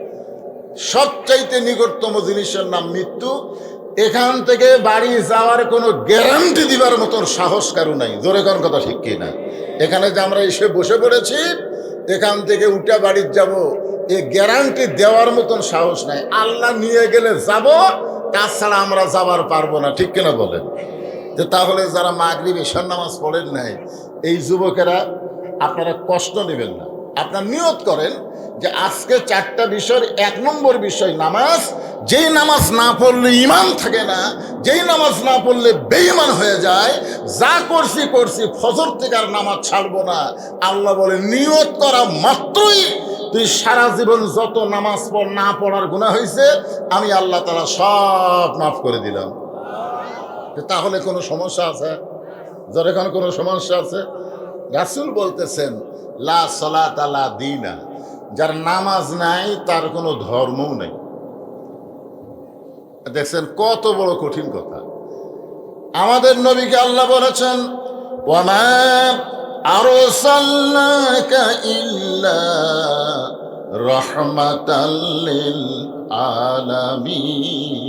সবচাইতে নিকটতম জিনিসের নাম মৃত্যু। এখান থেকে বাড়ি যাওয়ার কোনো গ্যারান্টি দিবার মতন সাহস কারো নাই। জোরে কোন কথা ঠিক কি না? এখানে যে আমরা এসে বসে পড়েছি, এখান থেকে উঠে বাড়ি যাব, এই গ্যারান্টি দেওয়ার মতন সাহস নাই। আল্লাহ নিয়ে গেলে যাব, তাছাড়া আমরা যাবার পারবো না। ঠিক কিনা বলেন? যে তাহলে যারা মাগরিব এশার নামাজ পড়েন নাই, এই যুবকেরা আপনারা কষ্ট নেবেন না। আপনার নিয়ত করেন যে আজকে চারটা বিষয়ের এক নম্বর বিষয় নামাজ। যেই নামাজ না পড়লে ঈমান থাকে না, যেই নামাজ না পড়লে বেঈমান হয়ে যায়। যা করছি করছি, ফজর থেকে আর নামাজ ছাড়বো না। আল্লাহ বলে নিয়ত করা মাত্রই তুই সারা জীবন যত নামাজ পড় না পড়ার গুনাহ হয়েছে, আমি আল্লাহ তাআলা সব মাফ করে দিলাম। তাহলে কোনো সমস্যা আছে? যখন কোনো সমস্যা আছে? রাসূল বলতেছেন লা সালাত আলা দীনা, যার নামাজ নাই তার কোনো ধর্মও নাই। দেখছেন কত বড় কঠিন কথা। আমাদের নবীকে আল্লাহ বলেছেন ওয়ামা আরসালনাকা ইল্লা রাহমাতাল লিল আলামিন।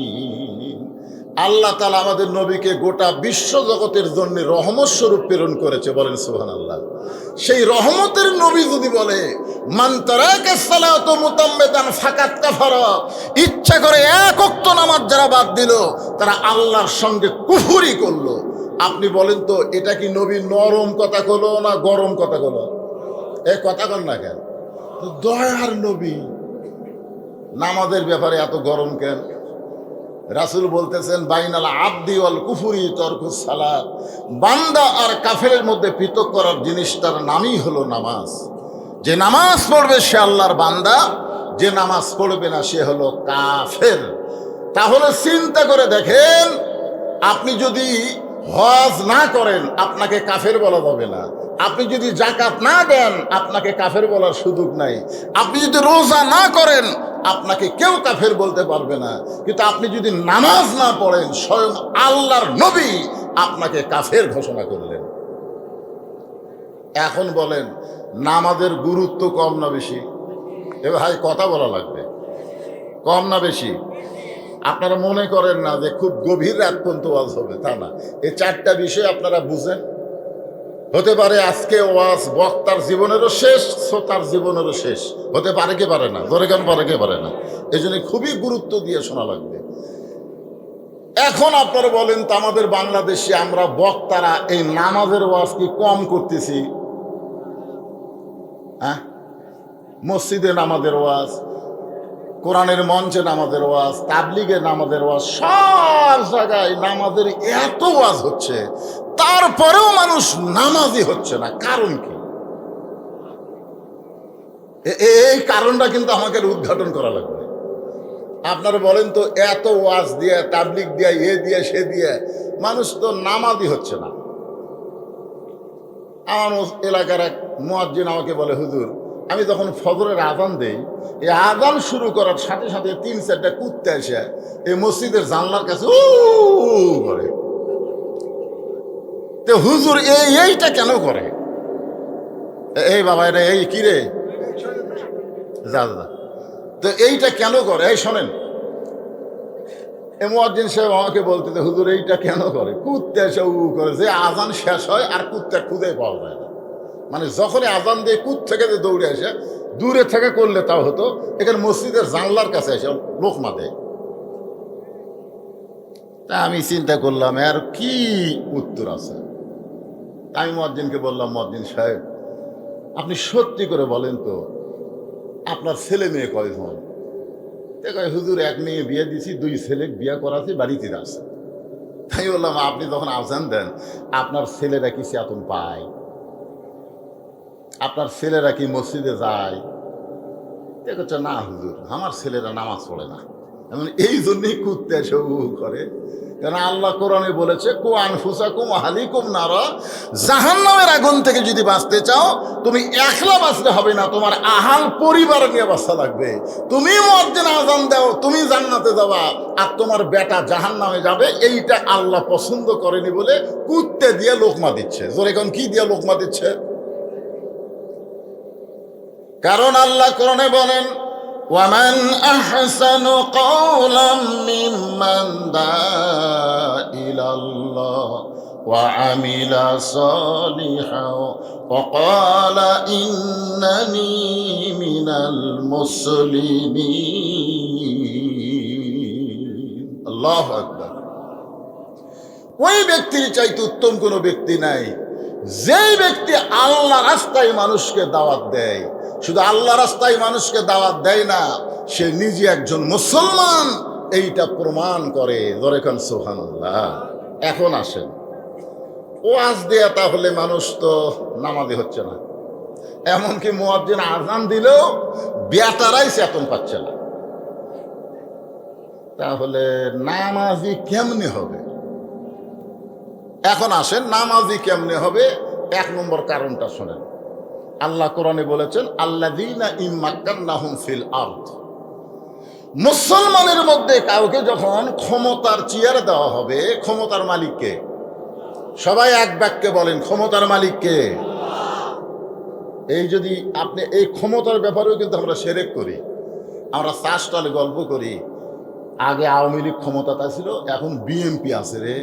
আল্লাহ তাআলা আমাদের নবীকে গোটা বিশ্ব জগতের জন্য রহমত স্বরূপ প্রেরণ করেছে। বলেন সুবহানাল্লাহ। সেই রহমতের নবী যদি বলে মান তারাকা সালাতু মুতাম্মিদান ফাকাত কাফারা, ইচ্ছা করে এক ওয়াক্ত নামাজ যারা বাদ দিল তারা আল্লাহর সঙ্গে কুফরি করলো। আপনি বলেন তো, এটা কি নবী নরম কথা কলো না গরম কথা কলো? এই কথা কন না কেন? দয়ার নবী, নামাজের ব্যাপারে এত গরম কেন? রাসূল বলতেছেন বাইনাল আবদি ওয়াল কুফরি তরকুস সালাত, বান্দা আর কাফেরের মধ্যে পৃথক করার জিনিসটার নামই হলো নামাজ। যে নামাজ পড়বে সে আল্লাহর বান্দা, যে নামাজ পড়বে না সে হলো কাফের। তাহলে চিন্তা করে দেখেন, আপনি যদি হজ না করেন আপনাকে কাফের বলা যাবে না। আপনি যদি যাকাত না দেন আপনাকে কাফের বলার সুযোগ নাই। আপনি যদি রোজা না করেন আপনাকে কেউ কাফের বলতে পারবে না। কিন্তু আপনি যদি নামাজ না পড়েন, স্বয়ং আল্লাহর নবী আপনাকে কাফের ঘোষণা করলেন। এখন বলেন নামাজের গুরুত্ব কম না বেশি? এ ভাই কথা বলা লাগবে, কম না বেশি? আপনারা মনে করেন না যে খুব গভীর রাত পর্যন্ত ওয়াজ হবে, তা না। এই চারটা বিষয় আপনারা বুঝেন। হতে পারে আজকে ওয়াজ বক্তার জীবনেরও শেষ, শ্রোতার জীবনেরও শেষ হতে পারে কি পারে না? ধরে কেন পারে কি পারে না? এই জন্য খুবই গুরুত্ব দিয়ে শোনা লাগবে। এখন আপনারা বলেন তো, আমাদের বাংলাদেশে আমরা বক্তারা এই নামাজের ওয়াজ কি কম করতেছি? হ্যাঁ, মসজিদে নামাজের ওয়াজ, কোরআনের মঞ্চে নামাজের ওয়াজ, তাবলিগে নামাজের ওয়াজ, সব জায়গায় নামাজের এত ওয়াজ হচ্ছে, তারপরেও মানুষ নামাজই হচ্ছে না। কারণ কি? এই কারণটা কিন্তু আমাকে উদ্ঘাটন করা লাগবে। আপনারা বলেন তো, এত ওয়াজ দিয়ে, তাবলিগ দিয়ে, এ দিয়ে সে দিয়ে মানুষ তো নামাজই হচ্ছে না। আমার এলাকার এক মুয়াজ্জিন আমাকে বলে, হুজুর আমি যখন ফজরের আজান দেই, এই আজান শুরু করার সাথে সাথে 3-4টা কুত্তা এসে এই মসজিদের জানলার কাছে উ করে। তো হুজুর এইটা কেন করে? এই বাবা, এটা এই কি রে, যা যা, তো এইটা কেন করে? এই শোনেন, মুয়াজ্জিন সাহেব আমাকে বলতে, হুজুর এইটা কেন করে? কুত্তে এসে উ করে, যে আজান শেষ হয় আর কুত্তে খুঁজে পাওয়া যায় না। মানে যখনই আজান দিয়ে কুত থেকে যে দৌড়ে আসে, দূরে থেকে করলে তাও হতো, এখানে মসজিদের জানলার কাছে এসে লোকমা দেয়। তা আমি চিন্তা করলাম আর কি উত্তর আছে। আমি মুয়াজ্জিনকে বললাম, মুয়াজ্জিন সাহেব আপনি সত্যি করে বলেন তো, আপনার ছেলে মেয়ে কয়জন? হুজুর এক মেয়ে বিয়ে দিছি, 2 ছেলে বিয়ে করাছি, বাড়িতে আছে। তাই বললাম, আপনি যখন আজান দেন আপনার ছেলেরা কি চেতন পায়? আপনার ছেলেরা কি মসজিদে যায়? দেখছে না হুজুর, আমার ছেলেরা নামাজ পড়ে না। এমন এই জন্যই কুত্তে এসে করে, কারণ আল্লাহ কোরআনে বলেছে, কু আনফুসাকুম আহলিকুম নারা, জাহান্নামের আগুন থেকে যদি বাঁচতে চাও, তুমি একলা বাঁচতে হবে না, তোমার আহাল পরিবার নিয়ে বাঁচা লাগবে। তুমি মুয়াজ্জিন আযান দাও, তুমি জান্নাতে যাবা, আর তোমার বেটা জাহান্নামে যাবে। এইটা আল্লাহ পছন্দ করেনি বলে কুত্তে দিয়ে লোকমা দিচ্ছে। জোরে কোন কি দিয়ে লোকমা দিচ্ছে? কারণ আল্লাহ কোরআনে বলেন, وَمَنْ أَحْسَنُ قَوْلًا مِّمَّنْ دَعَا إِلَى اللَّهِ وَعَمِلَ صَالِحًا وَقَالَ إِنَّنِي مِنَ الْمُسْلِمِينَ। আল্লাহু আকবার। ওই ব্যক্তির চাইতে উত্তম কোনো ব্যক্তি নাই, যেই ব্যক্তি আল্লাহ রাস্তায় মানুষকে দাওয়াত দেয়। শুধু আল্লাহ রাস্তায় মানুষকে দাওয়াত দেয় না, সে নিজে একজন মুসলমান, এইটা প্রমাণ করে। ধরে খান সুবহানাল্লাহ। এখন আসেন, ওয়াজ দেয়া তাহলে মানুষ তো নামাজি হচ্ছে না, এমনকি মুয়াজ্জিন আজান দিলেও বেটারাই চেতন পাচ্ছে না। তাহলে নামাজি কেমনে হবে? এখন আসেন, নামাজি কেমনে হবে? 1 নম্বর কারণটা শোনেন। আল্লাহ কোরআনে বলেছেন, আল্লাযীনা ইম্মাক্কান্নাহুম ফিল আরদ। মুসলমানের মধ্যে কাউকে যখন ক্ষমতার চেয়ার দেওয়া হবে, ক্ষমতার মালিককে? সবাই এক বাক্যে বলেন, ক্ষমতার মালিককে? এই যদি আপনি এই ক্ষমতার ব্যাপারেও কিন্তু আমরা শিরক করি। আমরা চাষটালে গল্প করি, আগে আওয়ামী লীগ ক্ষমতাটা ছিল, এখন বিএনপি আছে রে।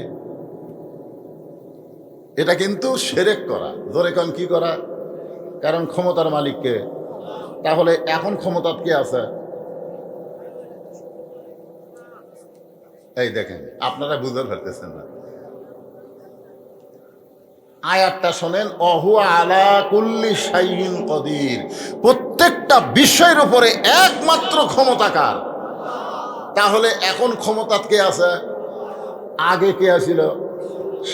এটা কিন্তু শিরক করা। ধরে কোন কি করা? কারণ ক্ষমতার মালিককে। তাহলে এখন ক্ষমতা কে আছে? এই দেখেন, আপনারা বুঝতে পারতেছেন না। আয়াতটা শোনেন, অহুয়া আলা কুল্লি শাইইন কদির। প্রত্যেকটা বিষয়ের উপরে একমাত্র ক্ষমতাকার। তাহলে এখন ক্ষমতা কে আছে? আগে কে আছিল?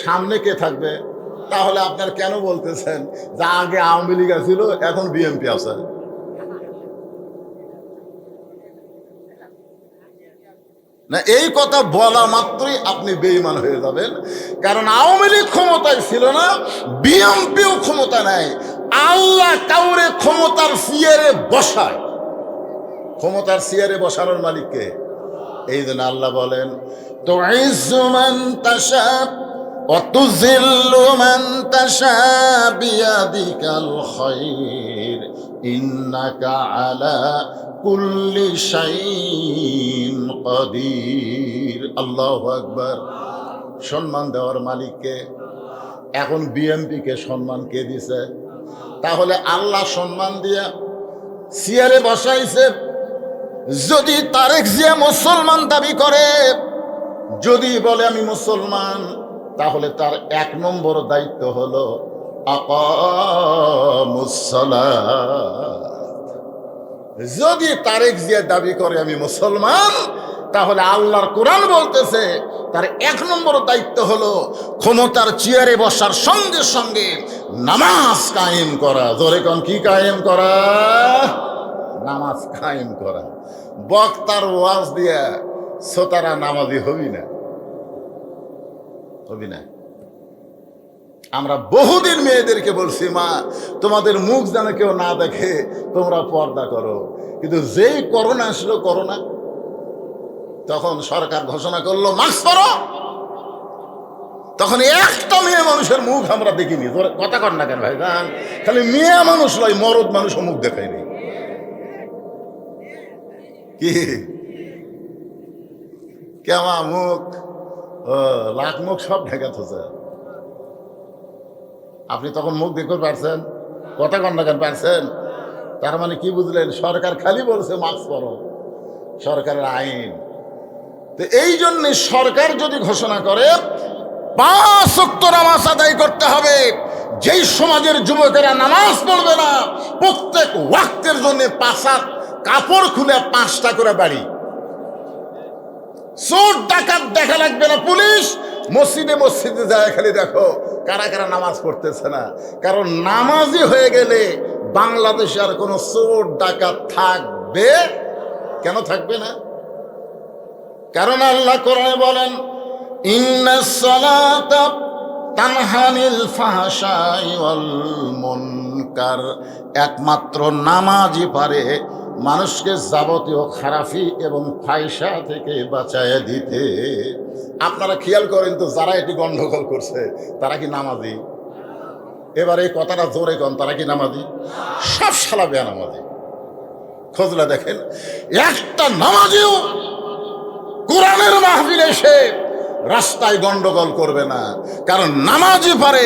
সামনে কে থাকবে? তাহলে আপনার কেন বলতেছেন যে আগে আওয়ামী লীগ ছিল, এখন বিএনপি আছে? না, এই কথা বলা মাত্রই আপনি বেঈমান হয়ে যাবেন। কারণ আওয়ামী লীগ ক্ষমতায় ছিল না, বিএনপিও ক্ষমতা নেয়। আল্লাহ কাউরে ক্ষমতার চেয়ারে বসায়। ক্ষমতার চেয়ারে বসানোর মালিককে? এই জন্য আল্লাহ বলেন, তুইজ্জু মান তাশা ওয়া তুযিল্লু মান তাশা বিয়াদিকাল খায়র ইন্নাকা আলা কুল্লি শাইইন কাদির। আল্লাহু আকবার। সম্মান দেওয়ার মালিককে? এখন বিএনপিকে সম্মান কে দিছে? তাহলে আল্লাহ সম্মান দিয়া চেয়ারে বসাইছে। যদি তারেক জিয়া মুসলমান দাবি করে, যদি বলে আমি মুসলমান, তাহলে তার 1 নম্বর দায়িত্ব হলো আকামুস সালাত। যদি তারেক জিয়া দাবি করে আমি মুসলমান, তাহলে আল্লাহর কোরআন বলতেছে তার 1 নম্বর দায়িত্ব হলো ক্ষমতার চেয়ারে বসার সঙ্গে সঙ্গে নামাজ কায়েম করা। জোরে কোন কি কায়েম করা? নামাজ কায়েম করা। বক্তার ওয়াজ দিয়া শ্রোতারা নামাজি হবি না, হবি না। আমরা বহুদিন মেয়েদেরকে বলছি, মা তোমাদের মুখ যেন কেউ না দেখে, তোমরা পর্দা করো। কিন্তু যেই করোনা আসলো, করোনা, তখন সরকার ঘোষণা করলো মাস্ক পরো। তখন একটা মেয়ে মানুষের মুখ আমরা দেখিনি। কথা কর না কেন ভাই জান, খালি মেয়ে মানুষ নয়, মরদ মানুষও মুখ দেখায়নি। কি কেমন মুখ, ও লাখ মুখ সব ঢেকে থোছে। আপনি তখন মুখ দেখতে পারছেন? কথা কন না কেন পারছেন? তার মানে কি বুঝলেন? সরকার খালি বলছে মাস্ক পরো, সরকারের আইন। তো এই জন্যে সরকার যদি ঘোষণা করে 5 ওয়াক্ত নামাজ আদায় করতে হবে, যেই সমাজের যুবকেরা নামাজ পড়বে না, প্রত্যেক ওয়াক্তের জন্য 5 হাত কাপড় খুলে 5টা করে বাড়ি। চোর ডাকাত দেখা লাগবে না, পুলিশ মসজিদে মসজিদে যায় খালি দেখো কারা কারা নামাজ পড়তেছে না। কারণ নামাজি হয়ে গেলে বাংলাদেশে আর কোনো চোর ডাকাত থাকবে কেন? থাকবে না। কারণ আল্লাহ কোরআনে বলেন, ইন্নাস সালাতা তানহা আনিল ফাহশাই ওয়াল মুনকার, একমাত্র নামাজই পারে মানুষকে যাবতীয় খারাপি এবং ফায়সা থেকে বাঁচায় দিতে। আপনারা খেয়াল করেন তো, যারা এটি গন্ডগোল করছে তারা কি নামাজি? এবার এই কথাটা জোরে কন, তারা কি নামাজি? সব শালা বেনামাজি। খোঁজলা দেখেন, একটা নামাজিও কোরআনের মাহফিলে এসে রাস্তায় গন্ডগোল করবে না। কারণ নামাজি পারে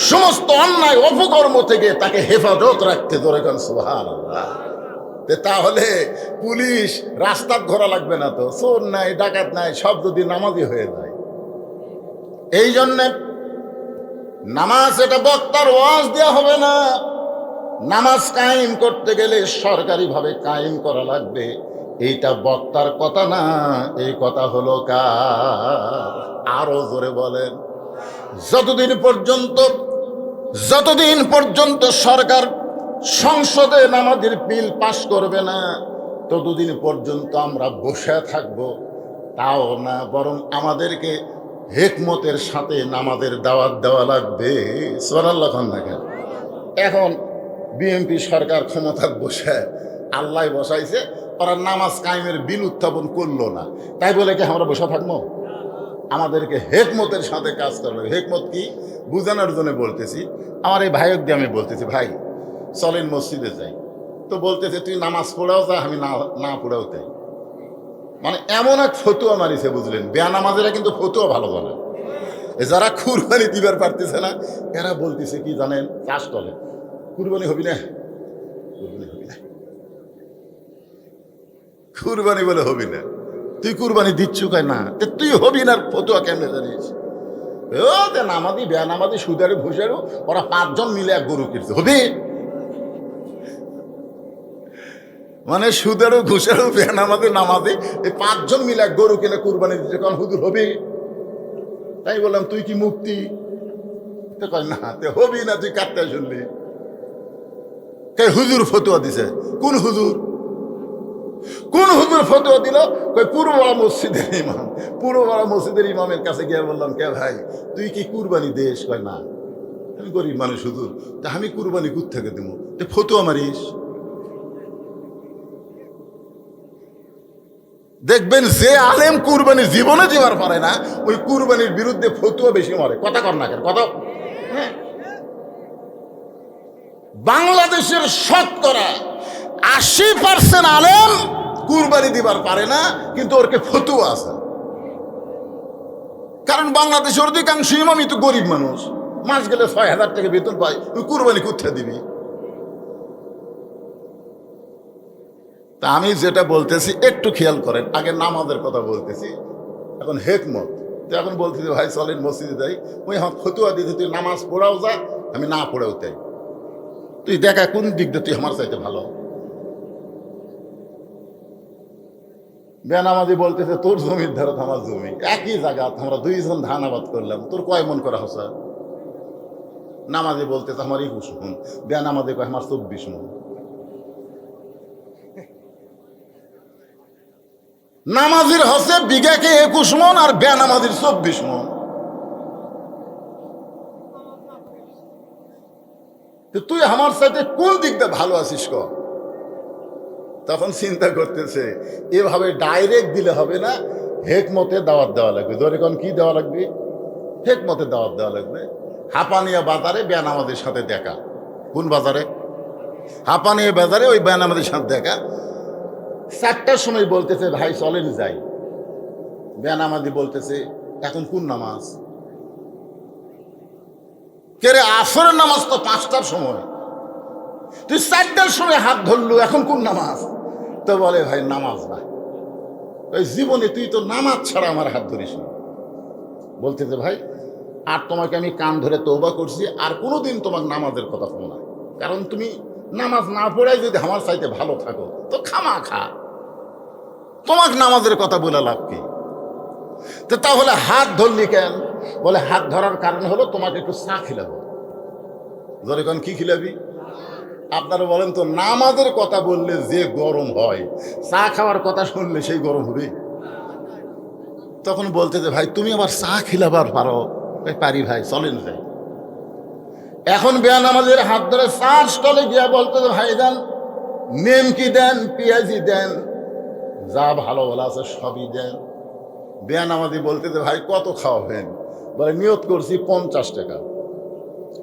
সমস্ত অন্যায় অপকর্ম থেকে তাকে হেফাজত রাখতে। জোরে কন সুবহানাল্লাহ। তাহলে পুলিশ রাস্তার ঘোরা লাগবে না তো, চোর নাই ডাকাত নাই, সব যদি নামাজি হয়ে যায়। এই জন্যে নামাজ এটা বক্তার ওয়াজ দেওয়া হবে না। নামাজ কায়েম করতে গেলে সরকারিভাবে কায়েম করা লাগবে। এইটা বক্তার কথা না, এই কথা হলো কার? আরো জোরে বলেন। যতদিন পর্যন্ত সরকার সংসদে নামাজের বিল পাশ করবে না, ততদিন পর্যন্ত আমরা বসে থাকব। তাও না, বরং আমাদেরকে হিকমতের সাথে নামাজের দাওয়াত দেওয়া লাগবে। সুবহানাল্লাহ দেখেন, এখন বিএনপি সরকার ক্ষমতা বসে আল্লাহ বসাইছে, ওরা নামাজ কায়েমের বিল উত্থাপন করলো না, তাই বলে কি আমরা বসে থাকবো? আমাদেরকে হিকমতের সাথে কাজ করবে। হিকমত কি বুঝানোর জন্য বলতেছি। আমার এই ভাইক দিয়ে আমি বলতেছি, ভাই চলেন মসজিদে যাই। তো বলতেছে তুই নামাজ পড়াও যা, আমি না পড়াও তাই। মানে এমন এক ফতুয়া মারিছে বুঝলেন। বেনামাজিরা কিন্তু ফতুয়া ভালো জানে। যারা কুরবানি দিবার পারতেছে না, এরা বলতেছে কি জানেন? চাষ করে কুরবানি হবি না, কুরবানি হবি না, কুরবানি বলে হবি না। তুই কুরবানি দিচ্ছু কয় না, তুই হবি না, ফতুয়া কেমনে জানিস? ও নামাজি বেনামাজি সুদারু ঘুষারু ওরা 5 জন মিলে এক গরু কিনছে, হবে? মানে সুদারু ঘুষারু বেনামাজি নামাজি এই 5 জন মিলে এক গরু কিনে কুরবানি দিচ্ছে, কারণ হুজুর হবে। তাই বললাম তুই কি মুক্তি? তো কয় না, হবি না, তুই কাটতে শুনলি। হুজুর ফতুয়া দিছে। কোন হুজুর ফতুয়া দিল? কই পূর্বপাড়া মসজিদের ইমাম। পূর্বপাড়া মসজিদের ইমামের কাছে গিয়ে বললাম, কে ভাই তুই কি কুরবানি দেশ? কয় না, আমি গরিব মানুষ হুজুর, তা আমি কুরবানি কোথা থেকে দেবো? ফতুয়া মারিস। দেখবেন যে আলেম কুরবানি জীবনে দিবার পারে না, ওই কুরবানির বিরুদ্ধে ফতুয়া বেশি মারে। কথা কর না কেন? কথা। বাংলাদেশের শতকরা 80% আলেম কুরবানি দিবার পারে না, কিন্তু ওরকে ফতুয়া আছে। কারণ বাংলাদেশের অধিকাংশ ইমামই তো গরিব মানুষ, মাস গেলে 6,000 টাকা বেতন পায়, তুই কুরবানি কোথায় দিবি? তা আমি যেটা বলতেছি একটু খেয়াল করেন। আগে নামাজের কথা বলতেছি, এখন হিকমত। তো এখন বলতেছি ভাই চলেন মসজিদে যাই। ওই আমার ফতুয়া দিতে তুই নামাজ পড়াও যা, আমি না পড়েও তাই। তুই দেখা কোন দিক দিয়ে তুই আমার চাইতে ভালো। বেনামাজি বলতেছে তোর জমির ধারে আমার জমি, একই জায়গা, আমরা 2 জন ধান আবাদ করলাম, তোর কয় মন করা হসা? নামাজি বলতেছে আমার 21 মন, বেনামাজি কয় আমার 24 মন। নামাজির হসে বিঘাকে 21 মন আর বেনামাজির 24 মন। তুই আমার সাথে কোন দিকটা ভালো আছিস ক? তখন চিন্তা করতেছে এভাবে ডাইরেক্ট দিলে হবে না, হিকমতে দাওয়াত দেওয়া লাগবে। ধরে কোন কি দেওয়া লাগবে? হেকমতে দাওয়াত দেওয়া লাগবে। হাঁপানিয়া বাজারে বেনামাজির সাথে দেখা। কোন বাজারে? হাঁপানিয়া বাজারে ওই বেনামাজির সাথে দেখা। 4টার সময় বলতেছে ভাই চলেন যাই। বেনামাজি বলতেছে এখন কোন নামাজ? কে রে, আসরের নামাজ তো 5টার সময়, তুই 4টার সময় হাত ধরলু, এখন কোন নামাজ? তো বলে ভাই নামাজ না, ওই জীবনে তুই তো নামাজ ছাড়া আমার হাত ধরিস না। বলতেছে ভাই আর তোমাকে আমি কান ধরে তওবা করছি, আর কোনোদিন তোমার নামাজের কথা শোনো না, কারণ তুমি নামাজ না পড়াই যদি আমার চাইতে ভালো থাকো তো খামা খা, তোমাকে নামাজের কথা বলে লাভ কি? তো তাহলে হাত ধরলি কেন? বলে হাত ধরার কারণ হলো তোমাকে একটু চা খিলাবো। ধরে কোন কি খিলাবি? আপনারা বলেন তো, নামাজের কথা বললে যে গরম হয়, চা খাওয়ার কথা শুনলে সেই গরম হবে? তখন বলতে যে ভাই তুমি আবার চা খিলাবার পারো? পারি ভাই, চলেন যাই। এখন বেনামাজের হাত ধরে চার স্টলে গিয়া বলতে যে ভাই দেন, নেমকি দেন, পেঁয়াজি দেন, যা ভালো ভালো আছে সবই দেন। বেনামাজি বলতে যে ভাই কত খাওয়াবেন? বলে নিয়ত করছি 50 টাকা।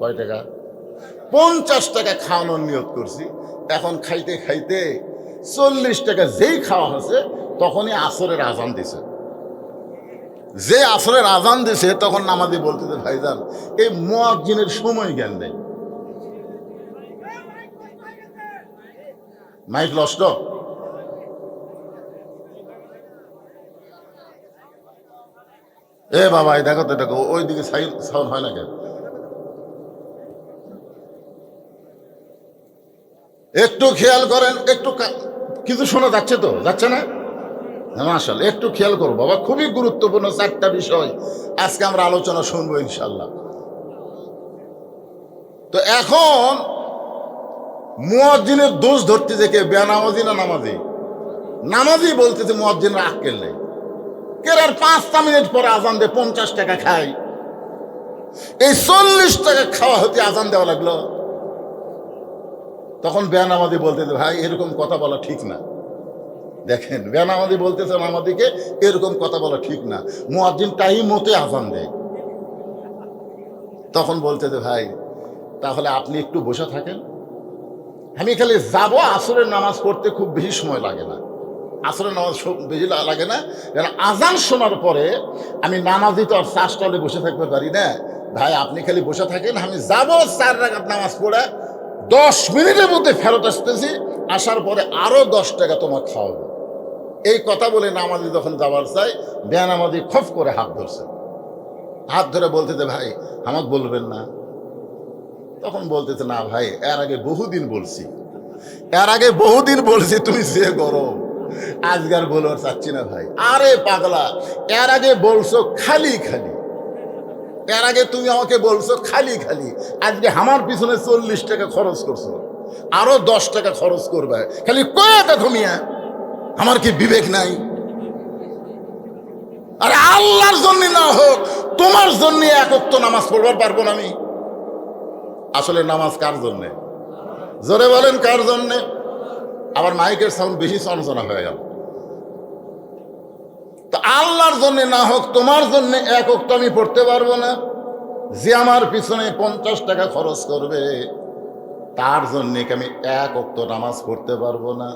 কয় টাকা? 50 টাকা খাওয়ানোর নিয়ত করছি। এখন খাইতে খাইতে 40 টাকা যেই খাওয়া হয়েছে তখনই আসরের আজান দিছে। যে আসরের আজান দিছে তখন নামাজি বলতেছে ভাইজান এই মুয়াজ্জিনের সময় জ্ঞান নেই। মাইক নষ্ট। এ বাবা দেখো তো, দেখো ওইদিকে সাউন্ড হয় না কেন? একটু খেয়াল করেন, একটু কিছু শোনা যাচ্ছে তো? যাচ্ছে না? মাশাআল্লাহ, একটু খেয়াল করো বাবা, খুবই গুরুত্বপূর্ণ 4টা বিষয় আজকে আমরা আলোচনা শুনবো ইনশাল্লাহ। তো এখন মুয়াজ্জিনের দোষ ধরতে যে কে, বেনামাজি না নামাজি? নামাজি বলতেছে মুয়াজ্জিনের আক্কেল নেই। কে আর 5টা মিনিট পরে আজান দে, 50 টাকা খাই, এই 40 টাকা খাওয়া হতে আজান দেওয়া লাগলো। তখন বেনামাজি বলতেছে ভাই এরকম কথা বলা ঠিক না। দেখেন বেনামাজি বলতেছে নামাজিকে এরকম কথা বলা ঠিক না, মুয়াজ্জিন টাইম মতে আজান দেয়। তখন বলতেছে ভাই তাহলে আপনি একটু বসে থাকেন, আমি খালি যাবো, আসরের নামাজ পড়তে খুব বেশি সময় লাগে না, আসরের নামাজ বেশি লাগে না, কারণ আজান শোনার পরে আমি নামাজি তো আর 4 স্টলে বসে থাকতে পারি না। ভাই আপনি খালি বসে থাকেন, আমি যাবো 4 রাকাত নামাজ পড়ে 10 মিনিটের মধ্যে ফেরত আসতেছি, আসার পরে আরো 10 টাকা তোমাকে খাওয়াবো। এই কথা বলে নামাজি যখন যাবার চাই, বেনামাজি খফ করে হাত ধরছে। হাত ধরে বলতেছে ভাই আমাকে বলবেন না। তখন বলতেছে না ভাই এর আগে বহুদিন বলছি, এর আগে বহুদিন বলছি, তুমি যে গরম আজকাল বলবার চাচ্ছি না ভাই। আরে পাগলা, এর আগে বলছো খালি খালি, এর আগে তুমি আমাকে বলছো খালি খালি, আজকে আমার পিছনে 40 টাকা খরচ করছো, আরো 10 টাকা খরচ করবে, খালি কয়টা ঘুমিয়া, আমার কি বিবেক নাই? আরে আল্লাহর জন্য না হোক তোমার জন্য এক ওয়াক্ত নামাজ পড়বার পারবো না আমি? আসলে নামাজ কার জন্যে? জোরে বলেন কার জন্যে? আবার মাইকের সাউন্ড বেশি চনচনা হয়ে গেল। তো আল্লাহর জন্য না হোক তোমার জন্য এক ওয়াক্ত আমি পড়তে পারবো না? যে আমার পিছনে 50 টাকা খরচ করবে তার জন্য আমি এক ওয়াক্ত নামাজ পড়তে পারবো না?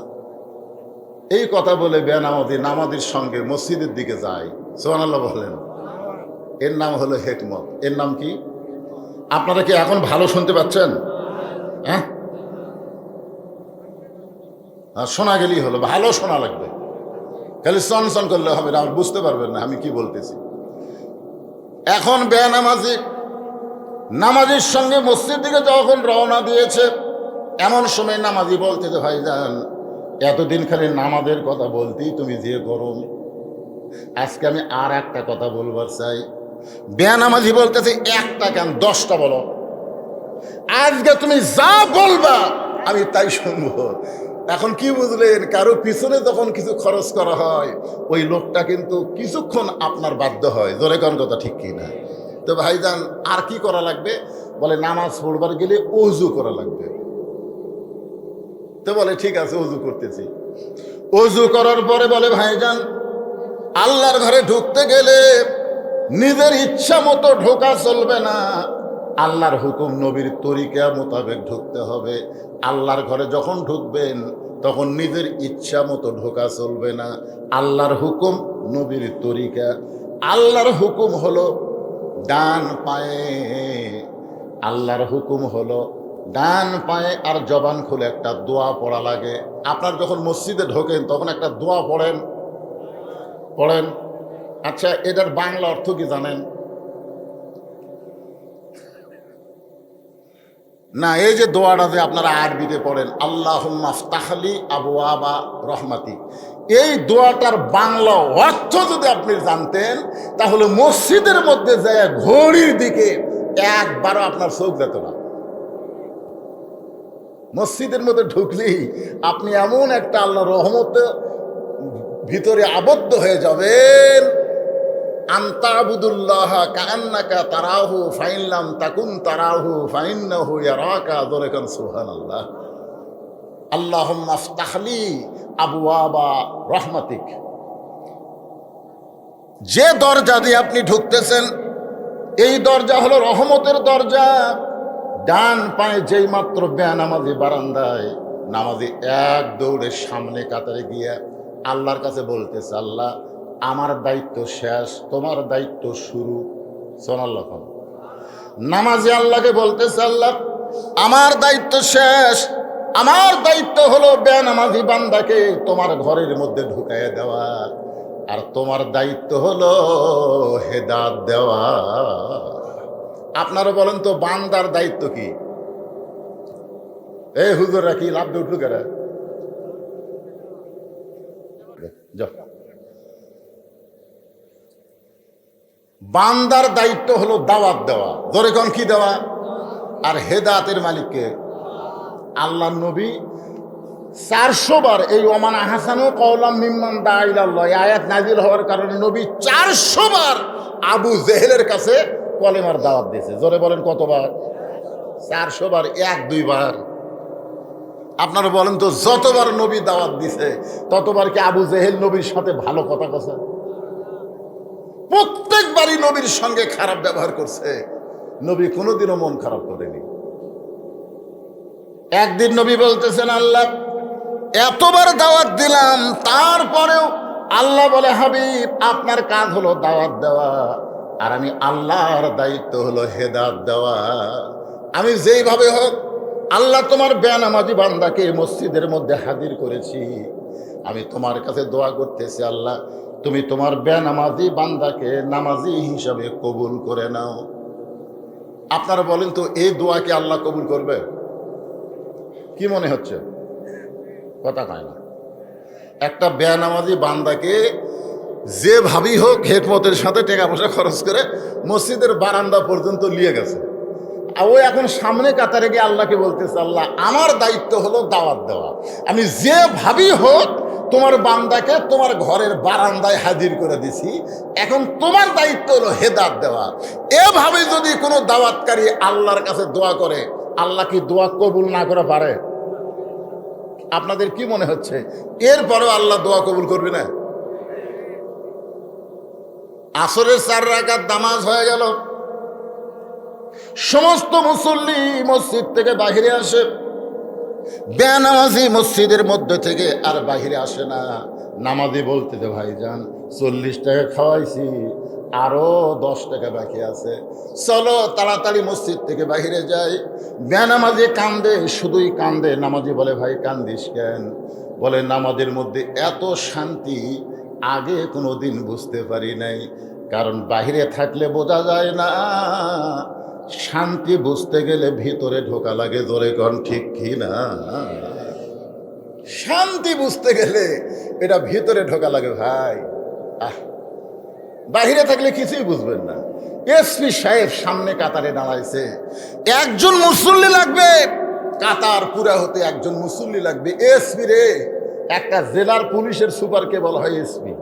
এই কথা বলে বেনামাজি নামাজির সঙ্গে মসজিদের দিকে যায়। সুবহানাল্লাহ বলেন। এর নাম হলো হেকমত। এর নাম কি? আপনারা কি এখন ভালো শুনতে পাচ্ছেন? হ্যাঁ, শোনা গেলেই হলো, ভালো শোনা লাগবে, খালি চনচন করলে হবে না, আমার বুঝতে পারবেন না আমি কি বলতেছি। এখন বেনামাজি নামাজির সঙ্গে মসজিদ দিকে যখন রওনা দিয়েছে, এমন সময় নামাজি বলতেছে ভাইজান এতদিন খালি নামাজের কথা বলতেই তুমি যে গরম, আজকে আমি আর একটা কথা বলবার চাই। বেনামাজি বলতেছে একটা কেন 10টা বলো, আজকে তুমি যা বলবা আমি তাই শুনবো। এখন কি বুঝলেন, কারো পিছনে যখন কিছু খরচ করা হয় ওই লোকটা কিন্তু কিছুক্ষণ আপনার বাধ্য হয়। জোরে কোন কথা ঠিক কি না? তো ভাইজান আর কি করা লাগবে? বলে নামাজ পড়বার গেলে ওযু করা লাগবে। তো বলে ঠিক আছে ওযু করতেছি। ওযু করার পরে বলে ভাইজান আল্লাহর ঘরে ঢুকতে গেলে নিজের ইচ্ছা মতো ঢোকা চলবে না, আল্লাহর হুকুম নবীর তরিকা মোতাবেক ঢুকতে হবে। আল্লাহর ঘরে যখন ঢুকবেন তখন নিজের ইচ্ছা মতো ঢোকা চলবে না, আল্লাহর হুকুম নবীর তরিকা। আল্লাহর হুকুম হলো ডান পায়ে, আল্লাহর হুকুম হলো ডান পায়ে। আর জবান খুলে একটা দোয়া পড়া লাগে। আপনার যখন মসজিদে ঢোকেন তখন একটা দোয়া পড়েন, পড়েন। আচ্ছা, এটার বাংলা অর্থ কি জানেন? না, এই যে দোয়াটা যে আপনারা আরবিতে পড়েন, আল্লাহুম্মা ফতাহলি আবওয়াবা রহমাতি, এই দোয়াটার বাংলা অর্থ যদি আপনি জানতেন তাহলে মসজিদের মধ্যে যায় ঘড়ির দিকে একবারও আপনার চোখ যেত না। মসজিদের মধ্যে ঢুকলেই আপনি এমন একটা আল্লাহর রহমতে ভিতরে আবদ্ধ হয়ে যাবেন, আনতাবুদুল্লাহ কাআন্নাকা তারাহু ফাইন লাম তাকুন তারাহু ফাইন্নাহু ইয়ারাকা। দরেকান সুবহানাল্লাহ। আল্লাহুম্মা ফতাহলি আবওয়াবা রহমাতিক। যে দরজা দিয়ে আপনি ঢুকতেছেন এই দরজা হলো রহমতের দরজা। ডান পায়ে যেই মাত্র বেনামাজি বারান্দায়, নামাজি এক দৌড়ে সামনে কাতারে গিয়া আল্লাহর কাছে বলতেছে, আল্লাহ আমার দায়িত্ব শেষ, তোমার দায়িত্ব শুরু। সুবহানাল্লাহ। নামাজি আল্লাহকে বলতেছে, আল্লাহ আমার দায়িত্ব শেষ, আমার দায়িত্ব হলো বেনামাজি বান্দাকে তোমার ঘরের মধ্যে ঢুকাইয়া দেওয়া, আর তোমার দায়িত্ব হলো হেদায়েত দেওয়া। আপনারা বলেন তো বান্দার দায়িত্ব কি? এই হুজুররা কি লাভ দিয়ে উঠলো কেরা? বান্দার দায়িত্ব হলো দাওয়াত দেওয়া। ধরে কোন কি দেওয়া? আর হেদায়েতের মালিককে আল্লাহ। নবী 400 বার এই ওমান আহসানু কওলাম মিম্মান দা ইলাল্লাহ আয়াত নাজিল হওয়ার কারণে নবী 400 বার আবু জেহেলের কাছে কলেমার দাওয়াত দিয়েছে। জোরে বলেন কতবার? 400 বার। 1-2 বার? আপনারা বলেন তো যতবার নবী দাওয়াত দিছে ততবার কি আবু জেহেল নবীর সাথে ভালো কথা কথা? প্রত্যেকবারই নবীর সঙ্গে খারাপ ব্যবহার করছে। নবী কোনোদিনও মন খারাপ করেনি। একদিন নবী বলতেছেন, আল্লাহ এতবার দাওয়াত দিলাম তারপরেও, আল্লাহ বলে হাবিব আপনার কাজ হলো দাওয়াত দেওয়া, আর আমি আল্লাহর দায়িত্ব হলো হেদায়েত দেওয়া। আমি যেইভাবে হোক আল্লাহ তোমার বেনামাজি বান্দাকে মসজিদের মধ্যে হাজির করেছি, আমি তোমার কাছে দোয়া করতেছি, আল্লাহ তুমি তোমার বেনামাজি বান্দাকে নামাজি হিসাবে কবুল করে নাও। আপনারা বলেন তো এই দোয়াকে আল্লাহ কবুল করবে? কি মনে হচ্ছে? কথা কয় না। একটা বেনামাজি বান্দাকে যেভাবেই হোক হেকমতের সাথে টাকা পয়সা খরচ করে মসজিদের বারান্দা পর্যন্ত নিয়ে গেছে, আর ও এখন সামনে কাতারে গিয়ে আল্লাহকে বলতেছে, আল্লাহ আমার দায়িত্ব হলো দাওয়াত দেওয়া, আমি যেভাবেই হোক তোমার বান্দাকে তোমার ঘরের বারান্দায় হাজির করে দিছি, এখন তোমার দায়িত্ব হলো হেদায়েত দেওয়া। এভাবে যদি কোনো দাওয়াতকারী আল্লাহর কাছে দোয়া করে, আল্লাহ কি দোয়া কবুল না করে পারে? আপনাদের কি মনে হচ্ছে এরপরেও আল্লাহ দোয়া কবুল করবে না? আসরের 4 রাকাত নামাজ হয়ে গেল, সমস্ত মুসল্লি মসজিদ থেকে বাহিরে আসে, বেনামাজি মসজিদের মধ্যে থেকে আর বাহিরে আসে না। নামাজি বলতেছে, ভাইজান 40 টাকা খাওয়াইছি, আরো 10 টাকা বাকি আছে, চলো তাড়াতাড়ি মসজিদ থেকে বাহিরে যাই। বেনামাজি কান্দে, শুধুই কান্দে। নামাজি বলে, ভাই কান্দিস কেন? বলে, নামাজের মধ্যে এত শান্তি আগে কোনোদিন বুঝতে পারি নাই, কারণ বাহিরে থাকলে বোঝা যায় না, শান্তি বুঝতে গেলে ভিতরে ঢোকা লাগে। জোরে কন ঠিক কি না? শান্তি বুঝতে গেলে এটা ভিতরে ঢোকা লাগে ভাই। বাহিরে থাকলে কিছুই বুঝবেন না। এসপি সাহেব সামনে কাতারে দাঁড়াইছে, একজন মুসল্লি লাগবে, কাতার পুরা হতে একজন মুসল্লি লাগবে। এসপি রে, একটা জেলার পুলিশের সুপারকে বলা হয় এসপি।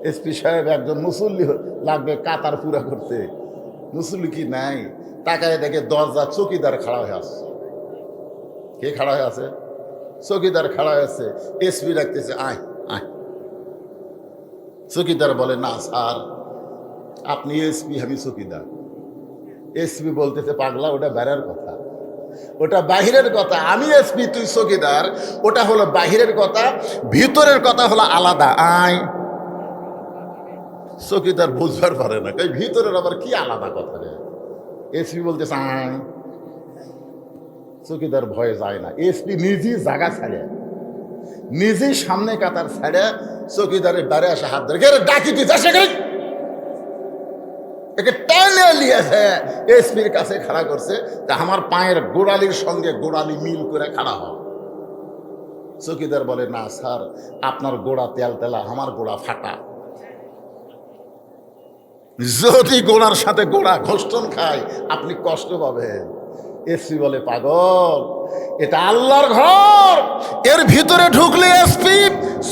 এসপি সাহেব একজন মুসল্লি লাগবে কাতার পুরা করতে। মুসল্লি কি নাই? তাকায় দেখে দরজা চৌকিদার খাড়া হয়ে আছে। কে খাড়া হয়ে আছে? চৌকিদার খাড়া হয়ে আছে। এসপি ডাকতেছে, আয় আয়। চৌকিদার বলে, না স্যার আপনি এসপি, আমি চকিদার। এসপি বলতেছে পাগলা, ওটা বেড়ার কথা, ওটা বাহিরের কথা। আমি এসপি, তুই চকিদার, ওটা হলো বাহিরের কথা, ভিতরের কথা হলো আলাদা। আয় চকিদার বুঝবার পারে না, তাই ভিতরের আবার কি আলাদা কথা রে। এসপি বলতেছে আয়, চকিদার ভয়ে যায় না। এসপি নিজেই জায়গা ছাড়ে, নিজেই সামনে কাতার ছাড়ে চকিদারের ডারে আসে হাত ধরে, ডাকি তুই যাস একে টেনে নিয়েছে এসপির কাছে খাড়া করছে, তা আমার পায়ের গোড়ালির সঙ্গে গোড়ালি মিল করে খাড়া হয়। চকিদার বলে না স্যার, আপনার গোড়া তেল তেলা, আমার গোড়া ফাটা। যদি গোড়ার সাথে গোড়া ঘষ্টন খায় আপনি কষ্ট পাবেন। এসপি বলে পাগল, এটা আল্লাহর ঘর, এর ভিতরে ঢুকলে এসপি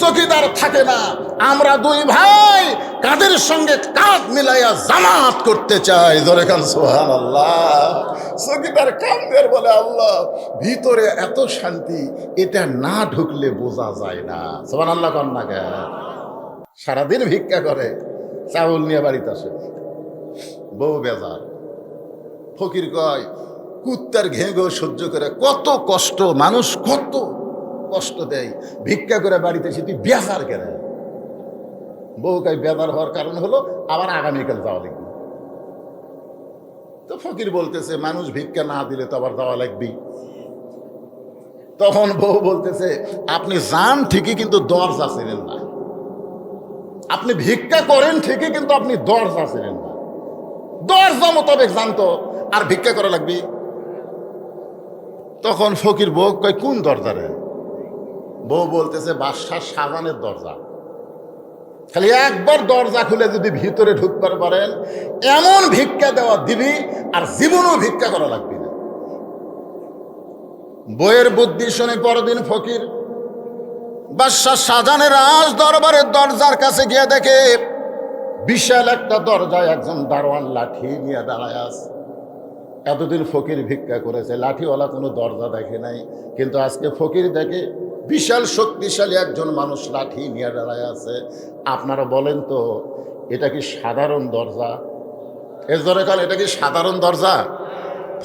চকিদার থাকে না। আমরা দুই ভাই কাদের সঙ্গে কাঁধ মিলাইয়া জামাত করতে চাই। ধরে কান সুবহানাল্লাহ। চকিদার কান্দের বলে আল্লাহ, ভিতরে এত শান্তি, এটা না ঢুকলে বোঝা যায় না। সুবহানাল্লাহ কন্যা কে সারাদিন ভিক্ষা করে, চাউল নিয়ে বাড়িতে আসে, বউ বেজার। ফকির কয় কুত্তার ঘেঁঘো সহ্য করে কত কষ্ট, মানুষ কত কষ্ট দেয়, ভিক্ষা করে বাড়িতে এসে তুই বেজার কেন? বউ কয় বেজার হওয়ার কারণ হলো আবার আগামীকাল যাওয়া লাগবে। তো ফকির বলতেছে মানুষ ভিক্ষা না দিলে তো আবার যাওয়া লাগবেই। তখন বউ বলতেছে আপনি যান ঠিকই, কিন্তু দরজা ছিলেন না। আপনি ভিক্ষা করেন ঠিকই, কিন্তু আপনি দরজা ছিলেন না। দরজা মোতাবেক জানতো আর ভিক্ষা করা লাগবে। তখন ফকির বউ কয় কোন দরজা রে? বউ বলতেছে বাদশার সাজানের দরজা। খালি একবার দরজা খুলে যদি ভিতরে ঢুকতে পারেন, এমন ভিক্ষা দেওয়া দিবি আর জীবনও ভিক্ষা করা লাগবে না। বইয়ের বুদ্ধি শুনে পরদিন ফকির বাদশার সাজানের রাজ দরবারের দরজার কাছে গিয়ে দেখে বিশাল একটা দরজায় একজন দারোয়ান লাঠি নিয়ে দাঁড়ায় আছে। এতদিন ফকির ভিক্ষা করেছে, লাঠিওয়ালা কোনো দরজা দেখে নাই, কিন্তু আজকে ফকির দেখে বিশাল শক্তিশালী একজন মানুষ লাঠি নিয়ে দাঁড়ায় আছে। আপনারা বলেন তো এটা কি সাধারণ দরজা? এর ধরে কাল এটা কি সাধারণ দরজা?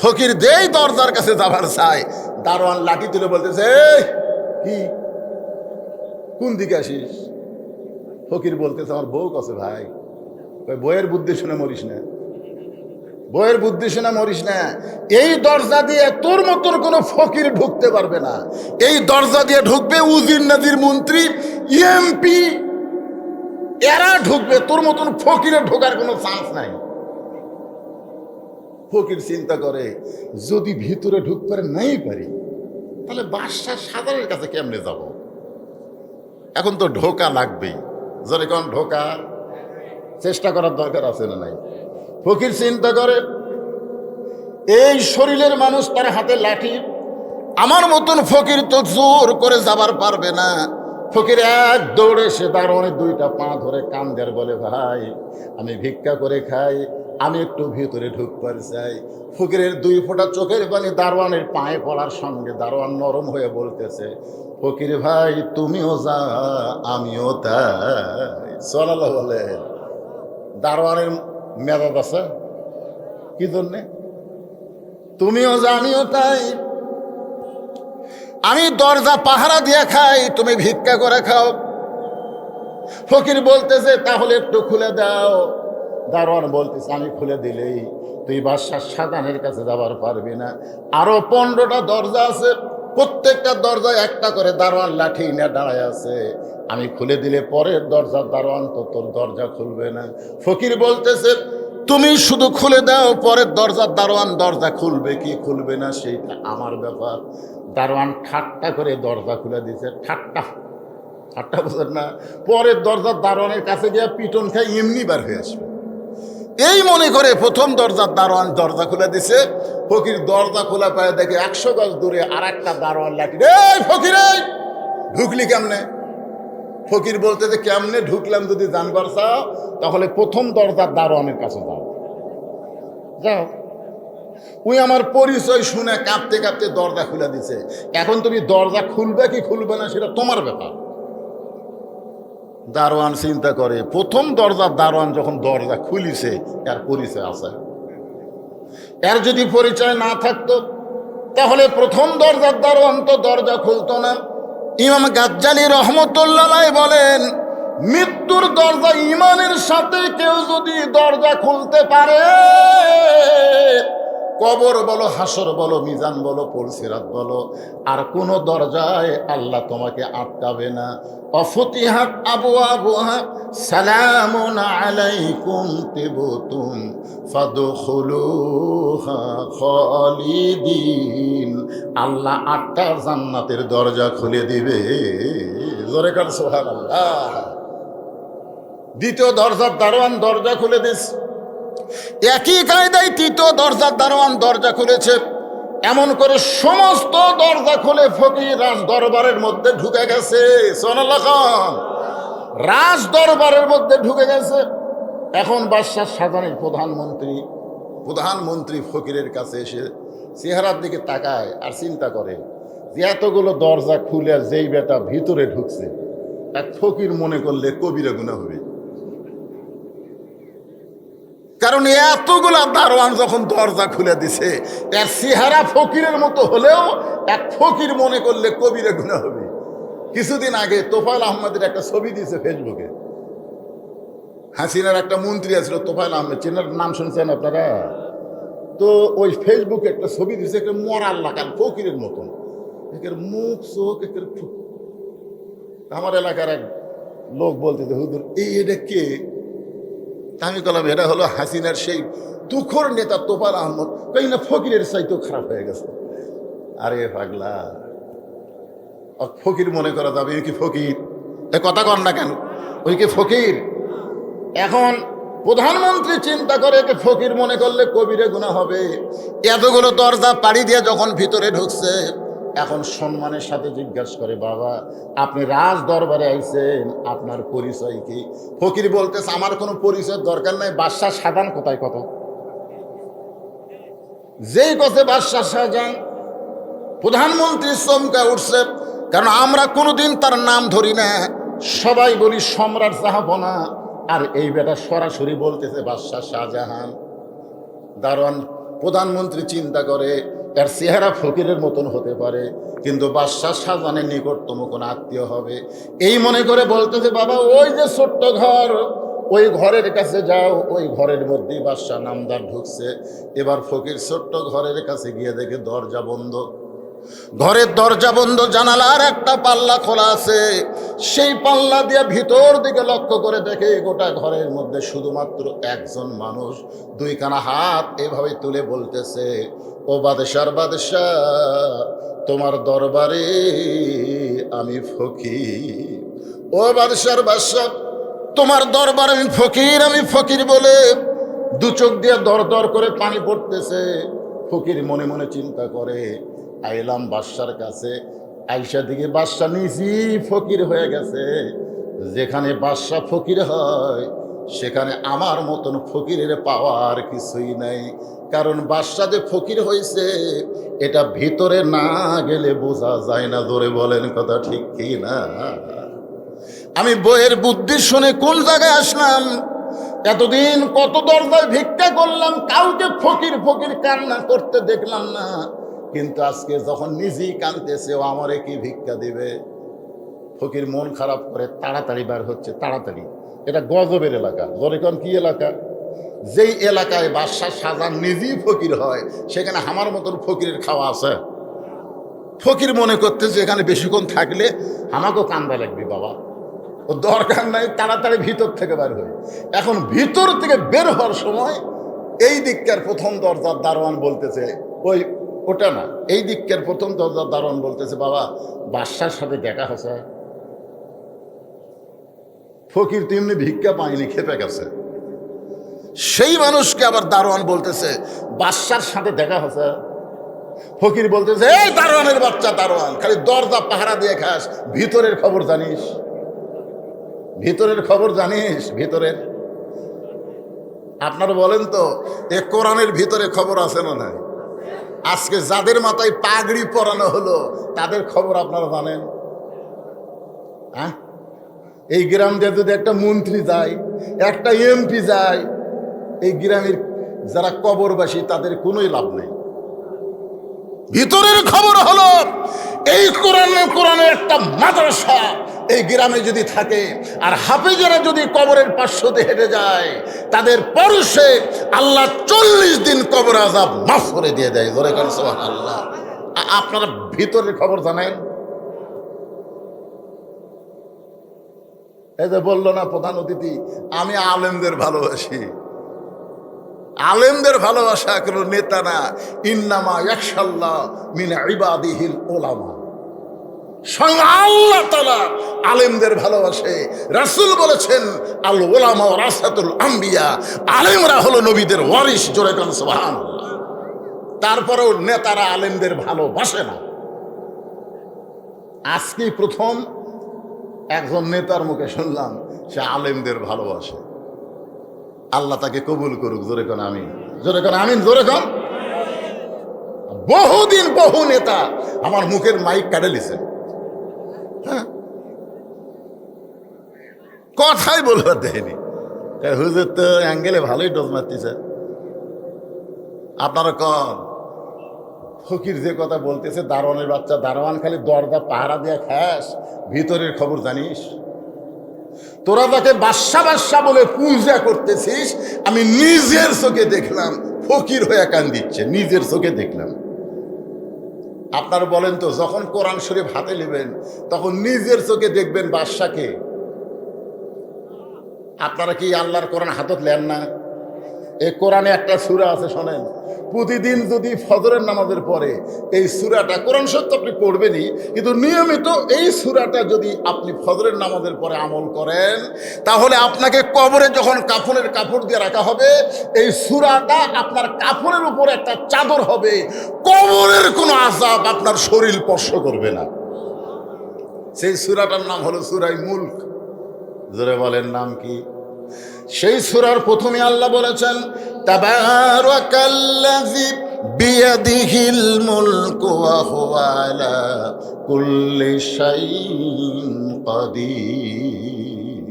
ফকির দেই দরজার কাছে যাবার চাই, দারোয়ান লাঠি তুলে বলতেছে কি কোন দিকে আসিস? ফকির বলতেছে আমার বউ কাছে। ভাই বইয়ের বুদ্ধি শুনে মরিস না, বইয়ের বুদ্ধি শুনে মরিস না। এই দরজা দিয়ে তোর মতন কোনো ফকির ঢুকতে পারবে না। এই দরজা দিয়ে ঢুকবে উজির নাজির মন্ত্রী, এমপি, এরা ঢুকবে, তোর মতন ফকিরে ঢোকার কোনো চান্স নাই। ফকির চিন্তা করে যদি ভিতরে ঢুকতে নাই পারি, তাহলে বাদশার সাজানের কাছে কেমনে যাব? এখন তো ঢোকা লাগবেই। যদি কোন ঢোকা চেষ্টা করার দরকার আছে না নাই? ফকির চিন্তা করে এই শরীরের মানুষ, তার হাতে লাঠি, আমার মতন ফকির তো জোর করে যাবার পারবে না। ফকির এক দৌড়ে সে দারোয়ানের দুইটা পা ধরে কান্দের বলে ভাই আমি ভিক্ষা করে খাই, আমি একটু ভিতরে ঢুকতে চাই। ফকিরের দুই ফোঁটা চোখের পানি দারোয়ানের পায়ে পড়ার সঙ্গে দারোয়ান নরম হয়ে বলতেছে ফকির ভাই তুমিও যা আমিও তাই। সাল্লাল্লাহু বলে দারোয়ানের মেজাজ আছে কি জন্যে? তুমিও যা আমিও তাই। আমি দরজা পাহারা দিয়ে খাই, তুমি ভিক্ষা করে খাও। ফকির বলতেছে তাহলে একটু খুলে দাও। দারোয়ান বলতেছে আমি খুলে দিলেই তুই বাদশার সাজানের কাছে যাবার পারবি না। আরো 15টা দরজা আছে, প্রত্যেকটা দরজায় একটা করে দারোয়ান লাঠি নিয়ে দাঁড়ায় আছে। আমি খুলে দিলে পরের দরজার দারোয়ান তো তোর দরজা খুলবে না। ফকির বলতেছে তুমি শুধু খুলে দাও, পরের দরজার দারোয়ান দরজা খুলবে কি খুলবে না সেইটা আমার ব্যাপার। দারোয়ান ঠাট্টা করে দরজা খুলে দিয়েছে। ঠাট্টা বোঝেন না? পরের দরজার দারোয়ানের কাছে গিয়ে পিটন খাই এমনি বার হয়ে আসবে, এই মনে করে প্রথম দরজার দারোয়ান দরজা খুলে দিছে। ফকির দরজা খোলা পায় দেখে 100 গজ দূরে আর একটা দারোয়ান লাঠি, এই ফকির ঢুকলি কেমনে? ফকির বলতে যে কেমনে ঢুকলাম যদি জানবার চাও তাহলে প্রথম দরজার দারোয়ানের কাছে যাও। ওই আমার পরিচয় শুনে কাঁপতে কাঁপতে দরজা খুলে দিছে। এখন তুমি দরজা খুলবে কি খুলবে না সেটা তোমার ব্যাপার। দারোয়ান চিন্তা করে, প্রথম দরজার দারোয়ান যখন দরজা খুলিছে, এর পরিচয় আছে। এর যদি পরিচয় না থাকতো তাহলে প্রথম দরজার দারোয়ান তো দরজা খুলতো না। ইমাম গাজ্জালী রহমতুল্লাহ বলেন, মৃত্যুর দরজা ইমানের সাথে কেউ যদি দরজা খুলতে পারে, কবর বলো, হাসর বলো, মিজান বলো, পুলসিরাত বলো, আর কোন দরজায় আল্লাহ তোমাকে আটকাবে না। অফতিহাত আবওয়াবুহা সালামুন আলাইকুম তিবতুম ফাদখুলুহা খালিদিন। আল্লাহ 8টা জান্নাতের দরজা খুলে দিবে। জোরে কার সুবহানাল্লাহ। দ্বিতীয় দরজার দারোয়ান দরজা খুলে দিস। একই কায়দায় তৃতীয় দরজার দারোয়ান দরজা খুলেছে। এমন করে সমস্ত দরজা খুলে ফকির রাজ দরবারের মধ্যে ঢুকে গেছে। সুবহানাল্লাহ খান। রাজ দরবারের মধ্যে ঢুকে গেছে। এখন বাদশাহ শাহজাহানের প্রধানমন্ত্রী ফকিরের কাছে এসে চেহারার দিকে তাকায় আর চিন্তা করে যে এতগুলো দরজা খুলে যেই বেটা ভিতরে ঢুকছে, এক ফকির মনে করলে কবিরা গুনাহ হবে। কারণ এতগুলা দারোয়ান যখন দরজা খুলে দিছে, এর চেহারা ফকিরের মতো হলেও এক ফকির মনে করলে কবিরা গুনাহ হবে। কিছুদিন আগে তোফায়েল আহমেদের একটা ছবি দিয়েছে ফেসবুকে। হাসিনার একটা মন্ত্রী আছিল তোফায়েল আহমেদ, চেনার নাম শুনছেন আপনারা? তো ওই ফেসবুকে একটা ছবি দিয়েছে, একটা মরার লাগান ফকিরের মতন, একের মুখ চোখ একের। আমার এলাকার এক লোক বলতেছে, হুজুর এটা কে? আমি বললাম এটা হলো হাসিনার সেই তুখোর নেতা তোফায়েল আহমদ। কই না ফকিরের চাইতেও খারাপ হয়ে গেছে। আরে পাগলা, ফকির মনে করা যাবে? কি ফকির? এ কথা কর না কেন? ওই কি ফকির? এখন প্রধানমন্ত্রী চিন্তা করে যে ফকির মনে করলে কবিরে গুনাহ হবে। এতগুলো দরজা পাড়ি দিয়ে যখন ভিতরে ঢুকছে, এখন সম্মানের সাথে জিজ্ঞাসা করে, বাবা আপনি রাজ দরবারে আইছেন, আপনার পরিচয় কি? ফকির বলতেছে, আমার কোনো পরিচয়ের দরকার নাই। বাদশাহ শাহজাহান কোথায়? কত যেই কথা বাদশাহ শাহজাহান, প্রধানমন্ত্রী চমকা উঠছে। কারণ আমরা কোনোদিন তার নাম ধরি না, সবাই বলি সম্রাট জাহাপনা, আর এই বেটা সরাসরি বলতেছে বাদশাহ শাহজাহান। দারোয়ান প্রধানমন্ত্রী চিন্তা করে এর চেহারা ফকিরের মতন হতে পারে, কিন্তু বাদশাহ শাহজাহানের নিকটতম কোনো আত্মীয় হবে। এই মনে করে বলতেছে, বাবা ওই যে ছোট্ট ঘর, ওই ঘরের কাছে যাও। ওই ঘরের মধ্যেই বাদশাহ নামদার ঢুকছে। এবার ফকির ছোট্ট ঘরের কাছে গিয়ে দেখে দরজা বন্ধ। ঘরের দরজা বন্ধ, জানালার একটা পাল্লা খোলা আছে। সেই পাল্লা দিয়ে ভিতর দিকে লক্ষ্য করে দেখে গোটা ঘরের মধ্যে শুধুমাত্র একজন মানুষ দুইখানা হাত এভাবে তুলে বলতেছে, ও বাদশার বাদশাহ, তোমার দরবারে আমি ফকির। ও বাদশার বাদশাহ, তোমার দরবারে আমি ফকির। আমি ফকির বলে দু চোখ দিয়ে দর দর করে পানি পড়তেছে। ফকির মনে মনে চিন্তা করে, আইলাম বাদশার কাছে, আইসা দিকে বাদশা নিজেই ফকির হয়ে গেছে। যেখানে বাদশা ফকির হয় সেখানে আমার মতন ফকিরের পাওয়ার কিছুই নাই। কারণ বাদশা যে ফকির হয়েছে এটা ভিতরে না গেলে বোঝা যায় না। ধরে বলেন কথা ঠিক কি না? আমি বইয়ের বুদ্ধি শুনে কোন জায়গায় আসলাম? এতদিন কত দরজায় ভিক্ষা করলাম, কাউকে ফকির ফকির কান্না করতে দেখলাম না। কিন্তু আজকে যখন নিজেই কাঁদতেছে, ও আমারে কি ভিক্ষা দিবে? ফকির মন খারাপ করে তাড়াতাড়ি বার হচ্ছে। তাড়াতাড়ি, এটা গজবের এলাকা। জরিকন কি এলাকা? যেই এলাকায় বাদশাহ শাহজাহান নিজেই ফকির হয়, সেখানে আমার মতন ফকিরের খাওয়া আছে? ফকির মনে করতেছে এখানে বেশিক্ষণ থাকলে আমাকেও কান্দা লাগবে। বাবা ও দরকার নাই, তাড়াতাড়ি ভিতর থেকে বের হয়। এখন ভিতর থেকে বের হওয়ার সময় এই দিককার প্রথম দরজার দারোয়ান বলতেছে, ওটা না, এই দিককার প্রথম দরজার দারোয়ান বলতেছে, বাবা বাদশার সাথে দেখা হয়েছে? ফকির তো এমনি ভিক্ষা পায়নি, খেপে গেছে। সেই মানুষকে আবার দারোয়ান বলতেছে, বাদশার সাথে দেখা হয়েছে? ফকির বলতেছে, এই দারোয়ানের বাচ্চা দারোয়ান, খালি দরজা পাহারা দিয়ে খাস, ভিতরের খবর জানিস? ভিতরের খবর জানিস? ভিতরের আপনারা বলেন তো, এ কোরআনের ভিতরে খবর আছে না নাই? আজকে যাদের মাথায় পাগড়ি পরানো হলো তাদের খবর আপনারা জানেন? হ্যাঁ, এই গ্রাম দিয়ে যদি একটা মন্ত্রী যায়, একটা এমপি যায়, এই গ্রামের যারা কবরবাসী তাদের কোনোই লাভ নেই। ভিতরের খবর হলো এই কোরআনের একটা মাদ্রাসা এই গ্রামে যদি থাকে, আর হাফেজেরা যদি কবরের পার্শ্ব দিয়ে হেঁটে যায়, তাদের পরশে আল্লাহ 40 দিন কবর আযাব মাফ করে দিয়ে দেয়। জোরে কান সুবহানাল্লাহ। আপনারা ভিতরের খবর জানেন? এই যে বললো না প্রধান অতিথি, আমি আলেমদের ভালোবাসি। আলেমদের ভালোবাসা কোনো নেতা না। ইন্নামা ইয়াখশাল্লাহ মিন ইবাদিহিল উলামা। স্বয়ং আল্লাহ তাআলা আলেমদের ভালোবাসে। রাসূল বলেছেন আল উলামা ওয়ারাসাতুল আম্বিয়া, আলেমরা হলো নবীদের ওয়ারিস। জোরে কান সুবহানাল্লাহ। তারপরেও নেতারা আলেমদের ভালোবাসে না। আজকেই প্রথম একজন নেতার মুখে শুনলাম সে আলেমদের ভালোবাসে। আল্লাহ তাকে কবুল করুক। জোরে কোন আমিন, জোরে কোন আমিন, জোরে কোন। বহুদিন বহু নেতা আমার মুখের মাইক কাটে লিছেন, হ্যাঁ, কথাই বলবার দেয়নি। হুজুর তো অ্যাঙ্গেলে ভালোই ডোজ মারতেছে। আপনারা কন ফকির যে কথা বলতেছে, দারোয়ানের বাচ্চা, দারোয়ান খালি দরজা পাহারা দিয়ে খাস, ভিতরের খবর জানিস? তোরা তাকে বাদশা বাদশা বলে পূজা করতেছিস। আমি নিজের চোখে দেখলাম ফকির হয়ে কান দিচ্ছে, নিজের চোখে দেখলাম। আপনারা বলেন তো, যখন কোরআন শরীফ হাতে নেবেন তখন নিজের চোখে দেখবেন বাদশাকে। আপনারা কি আল্লাহর কোরআন হাতত নেন না? এই কোরআনে একটা সূরা আছে, শোনেন। প্রতিদিন যদি ফজরের নামাজের পরে এই সূরাটা, কোরআন সত্য আপনি পড়বেনই, কিন্তু নিয়মিত এই সূরাটা যদি আপনি ফজরের নামাজের পরে আমল করেন, তাহলে আপনাকে কবরে যখন কাফনের কাপড় দিয়ে রাখা হবে, এই সূরাটা আপনার কাপড়ের উপর একটা চাদর হবে। কবরের কোনো আযাব আপনার শরীর স্পর্শ করবে না। সেই সূরাটার নাম হলো সূরায়ে মুলক। জোরে বলেন, নাম কি? সেই সূরার প্রথমে আল্লাহ বলেছেন, তাবারাকাল্লাযী বিয়াদিহিল মুলকু ওয়া হুয়া আলা কুল্লি শাইইন কাদির।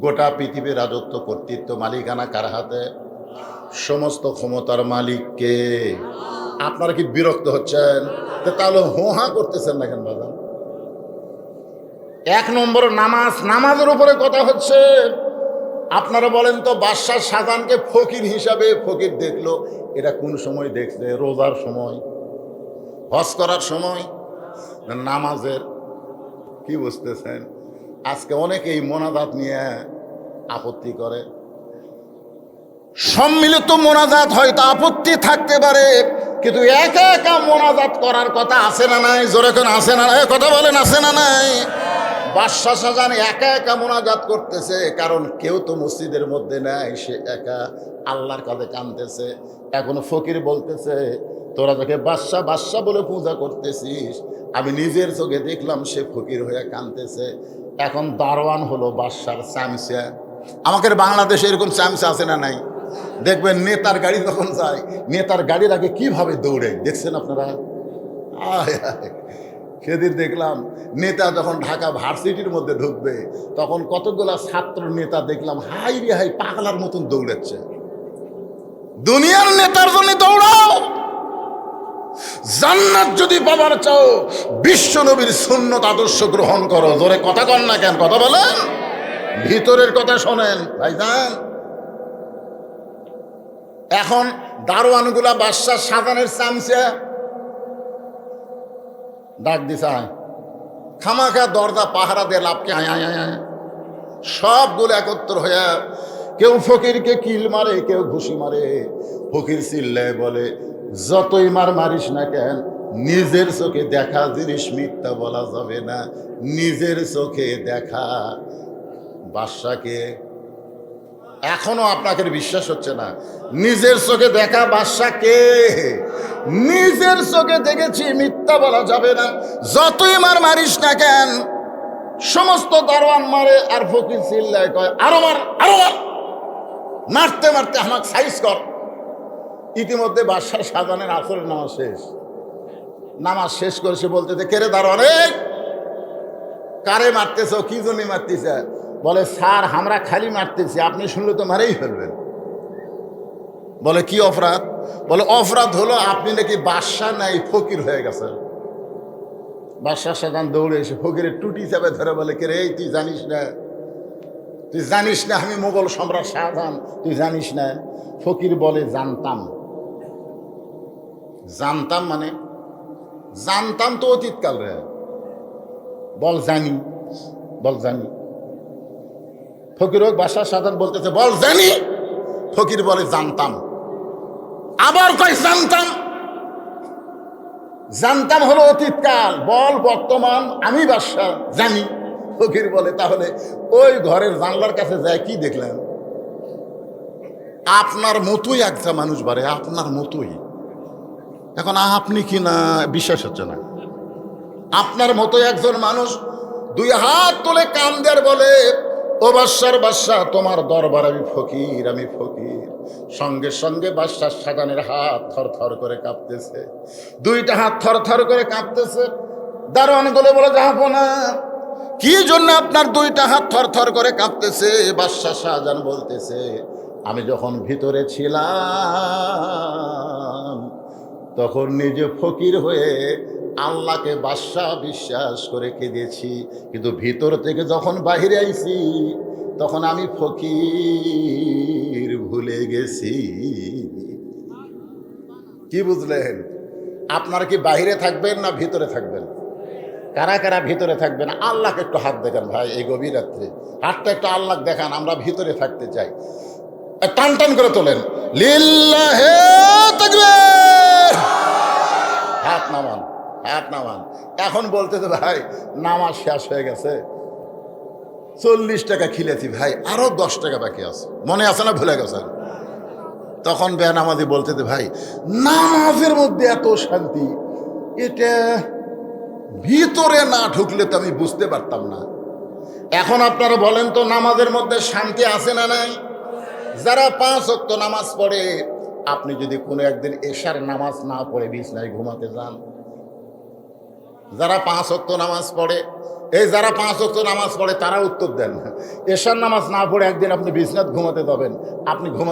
গোটা পৃথিবীর রাজত্ব, কর্তৃত্ব, মালিকানা কার হাতে? সমস্ত ক্ষমতার মালিককে। আপনারা কি বিরক্ত হচ্ছেন? তাহলে হোহা করতেছেন না কেন বাবা? এক নম্বর নামাজ, নামাজের উপরে কথা হচ্ছে। আপনারা বলেন তো, বাদশাহ শাহজাহানকে ফকির হিসাবে ফকির দেখলো, এটা কোন সময় দেখছে? রোজার সময়, হজ করার সময়, নামাজের? কি বুঝতেছেন? আজকে অনেকে এই মোনাজাত নিয়ে আপত্তি করে। সম্মিলিত মোনাজাত হয়তো আপত্তি থাকতে পারে, কিন্তু একা একা মোনাজাত করার কথা আছে না নাই? জোরে কোন আছে না নাই? কথা বলেন, আছে না নাই? বাদশাহ শাহজাহান একা একা মোনাজাত করতেছে, কারণ কেউ তো মসজিদের মধ্যে নাই, সে একা আল্লাহর কাছে কাঁদতেছে। এখন ফকির বলতেছে, তোরা যাকে বাদশাহ বাদশাহ বলে পূজা করতেছিস, আমি নিজের চোখে দেখলাম সে ফকির হয়ে কাঁদতেছে। এখন দারোয়ান হলো বাদশার চামচা। আমাদের বাংলাদেশে এরকম চামচা আছে না নাই? দেখবেন নেতার গাড়ি যখন যায়, নেতার গাড়ির আগে কিভাবে দৌড়ে, দেখছেন আপনারা? আয় আয়, সেদিন দেখলাম নেতা যখন ঢাকা ভার্সিটির মধ্যে ঢুকবে, তখন কতগুলা ছাত্র নেতা দেখলাম হাই রে হাই পাগলার মতন দৌড়াচ্ছে। দুনিয়ার নেতার জন্য দৌড়াও। জান্নাত যদি পাবার চাও, বিশ্ব নবীর সুন্নত আদর্শ গ্রহণ করো। জোরে কথা কন না কেন? কথা বলেন, ভিতরের কথা শোনেন ভাইজান। এখন দারোয়ানগুলা বাদশাহ শাহজাহানের চামচা ডাক দিছে, খামাখা দরজা পাহারা দিয়ে লাভকে আয় আয় আয়। সবগুলো একত্র হয়ে কেউ ফকিরকে কিল মারে, কেউ ঘুষি মারে। ফকির চিল্লায় বলে, যতই মারিস না কেন, নিজের চোখে দেখা জিনিস মিথ্যা বলা যাবে না। নিজের চোখে দেখা বাদশাকে, এখনো আপনাকে বিশ্বাস হচ্ছে না? নিজের চোখে দেখা বাদশাকে, নিজের চোখে দেখেছি, মিথ্যা বলা যাবে না। যতই মারিস না কেন। সমস্ত দারোয়ান মারে, আর ফকির চিল্লায় কয়, আরো মার, আরো মার। মারতে মারতে আমাকে সাইজ কর। ইতিমধ্যে বাদশাহ শাহজাহানের আসরের নামাজ শেষ। নামাজ শেষ করে সে বলতেছে, কে রে দারোয়ান, কারে মারতেছ, কি জন্য মারতেছে? বলে স্যার আমরা খালি মারতেছি, আপনি শুনলে তো মারেই ফেলবেন। বলে কি অপরাধ? বলে অপরাধ হলো আপনি নাকি বাদশা নাই ফকির হয়ে গেছেন। বাদশাহ সাজান দৌড়ে এসে ফকিরের টুটি চাপে ধরে বলে, কে রে তুই জানিস না, তুই জানিস না আমি মোগল সম্রাট শাহজাহান, তুই জানিস না? ফকির বলে জানতাম। জানতাম মানে? জানতাম তো অতীতকাল রে। বল জানি, বল জানি। ফকির হোক বাদশাহ শাহজাহান বলতেছে বল জানি। ফকির বলে জানতাম। আবার কয় জানতাম। জানতাম হলো অতীতকাল, বল বর্তমান। আমি বাদশাহ জানি। ফকির বলে তাহলে ওই ঘরের জানলার কাছে যায় কি দেখলেন? আপনার মতোই একটা মানুষ বাড়ে, আপনার মতোই। এখন আপনি কি না বিশ্বাস হচ্ছে না? আপনার মতো একজন মানুষ দুই হাত তুলে কান্দের বলে, ও বাদশার বাদশাহ তোমার দরবার আমি ফকির, আমি ফকির। সঙ্গে সঙ্গে বাদশাহ শাহজাহানের হাত থর থর করে কাঁপতেছে, দুইটা হাত থর থর করে কাঁপতেছে। দারোয়ান বলে বলে যাবো না, কি জন্য আপনার দুইটা হাত থর থর করে কাঁপতেছে? বাদশাহ শাহজাহান বলতেছে আমি যখন ভিতরে ছিলাম তখন নিজে ফকির হয়ে আল্লাহকে বাদশাহ বিশ্বাস করে কেঁদেছি, কিন্তু ভিতর থেকে যখন বাহিরে আইছি তখন আমি ফকির ভুলে গেছি। কি বুঝলেন? আপনারা কি বাহিরে থাকবেন না ভিতরে থাকবেন? কারা কারা ভিতরে থাকবেন? আল্লাহকে একটু হাত দেখান ভাই, এই গভীর রাত্রে হাতটা একটু আল্লাহ দেখান। আমরা ভিতরে থাকতে চাই। টান টান করে তোলেন, লিল্লাহে তাকবীর। হাত নামান, হাত নামান। এখন বলতেছে ভাই নামাজ শেষ হয়ে গেছে, 40 টাকা খিলেছি ভাই, আরো 10 টাকা বাকি আছে, মনে আছে না ভুলে গেছেন? তখন বেনামাজি বলতেছে ভাই নামাজের মধ্যে এত শান্তি, এটা ভিতরে না ঢুকলে তো আমি বুঝতে পারতাম না। এখন আপনারা বলেন তো নামাজের মধ্যে শান্তি আছে না নাই? যারা 5 ওয়াক্ত নামাজ পড়ে, আপনি যদি কোনো একদিন এশার নামাজ না পড়ে বিছনায় ঘুমাতে যান, যারা 5 ওয়াক্ত নামাজ পড়ে, এই যারা 5 ওয়াক্ত নামাজ পড়ে তারা উত্তর দেন, এশার নামাজ না পড়ে একদিন আপনি বিছনায় ঘুমাতে যাবেন, আপনি ঘুমাতে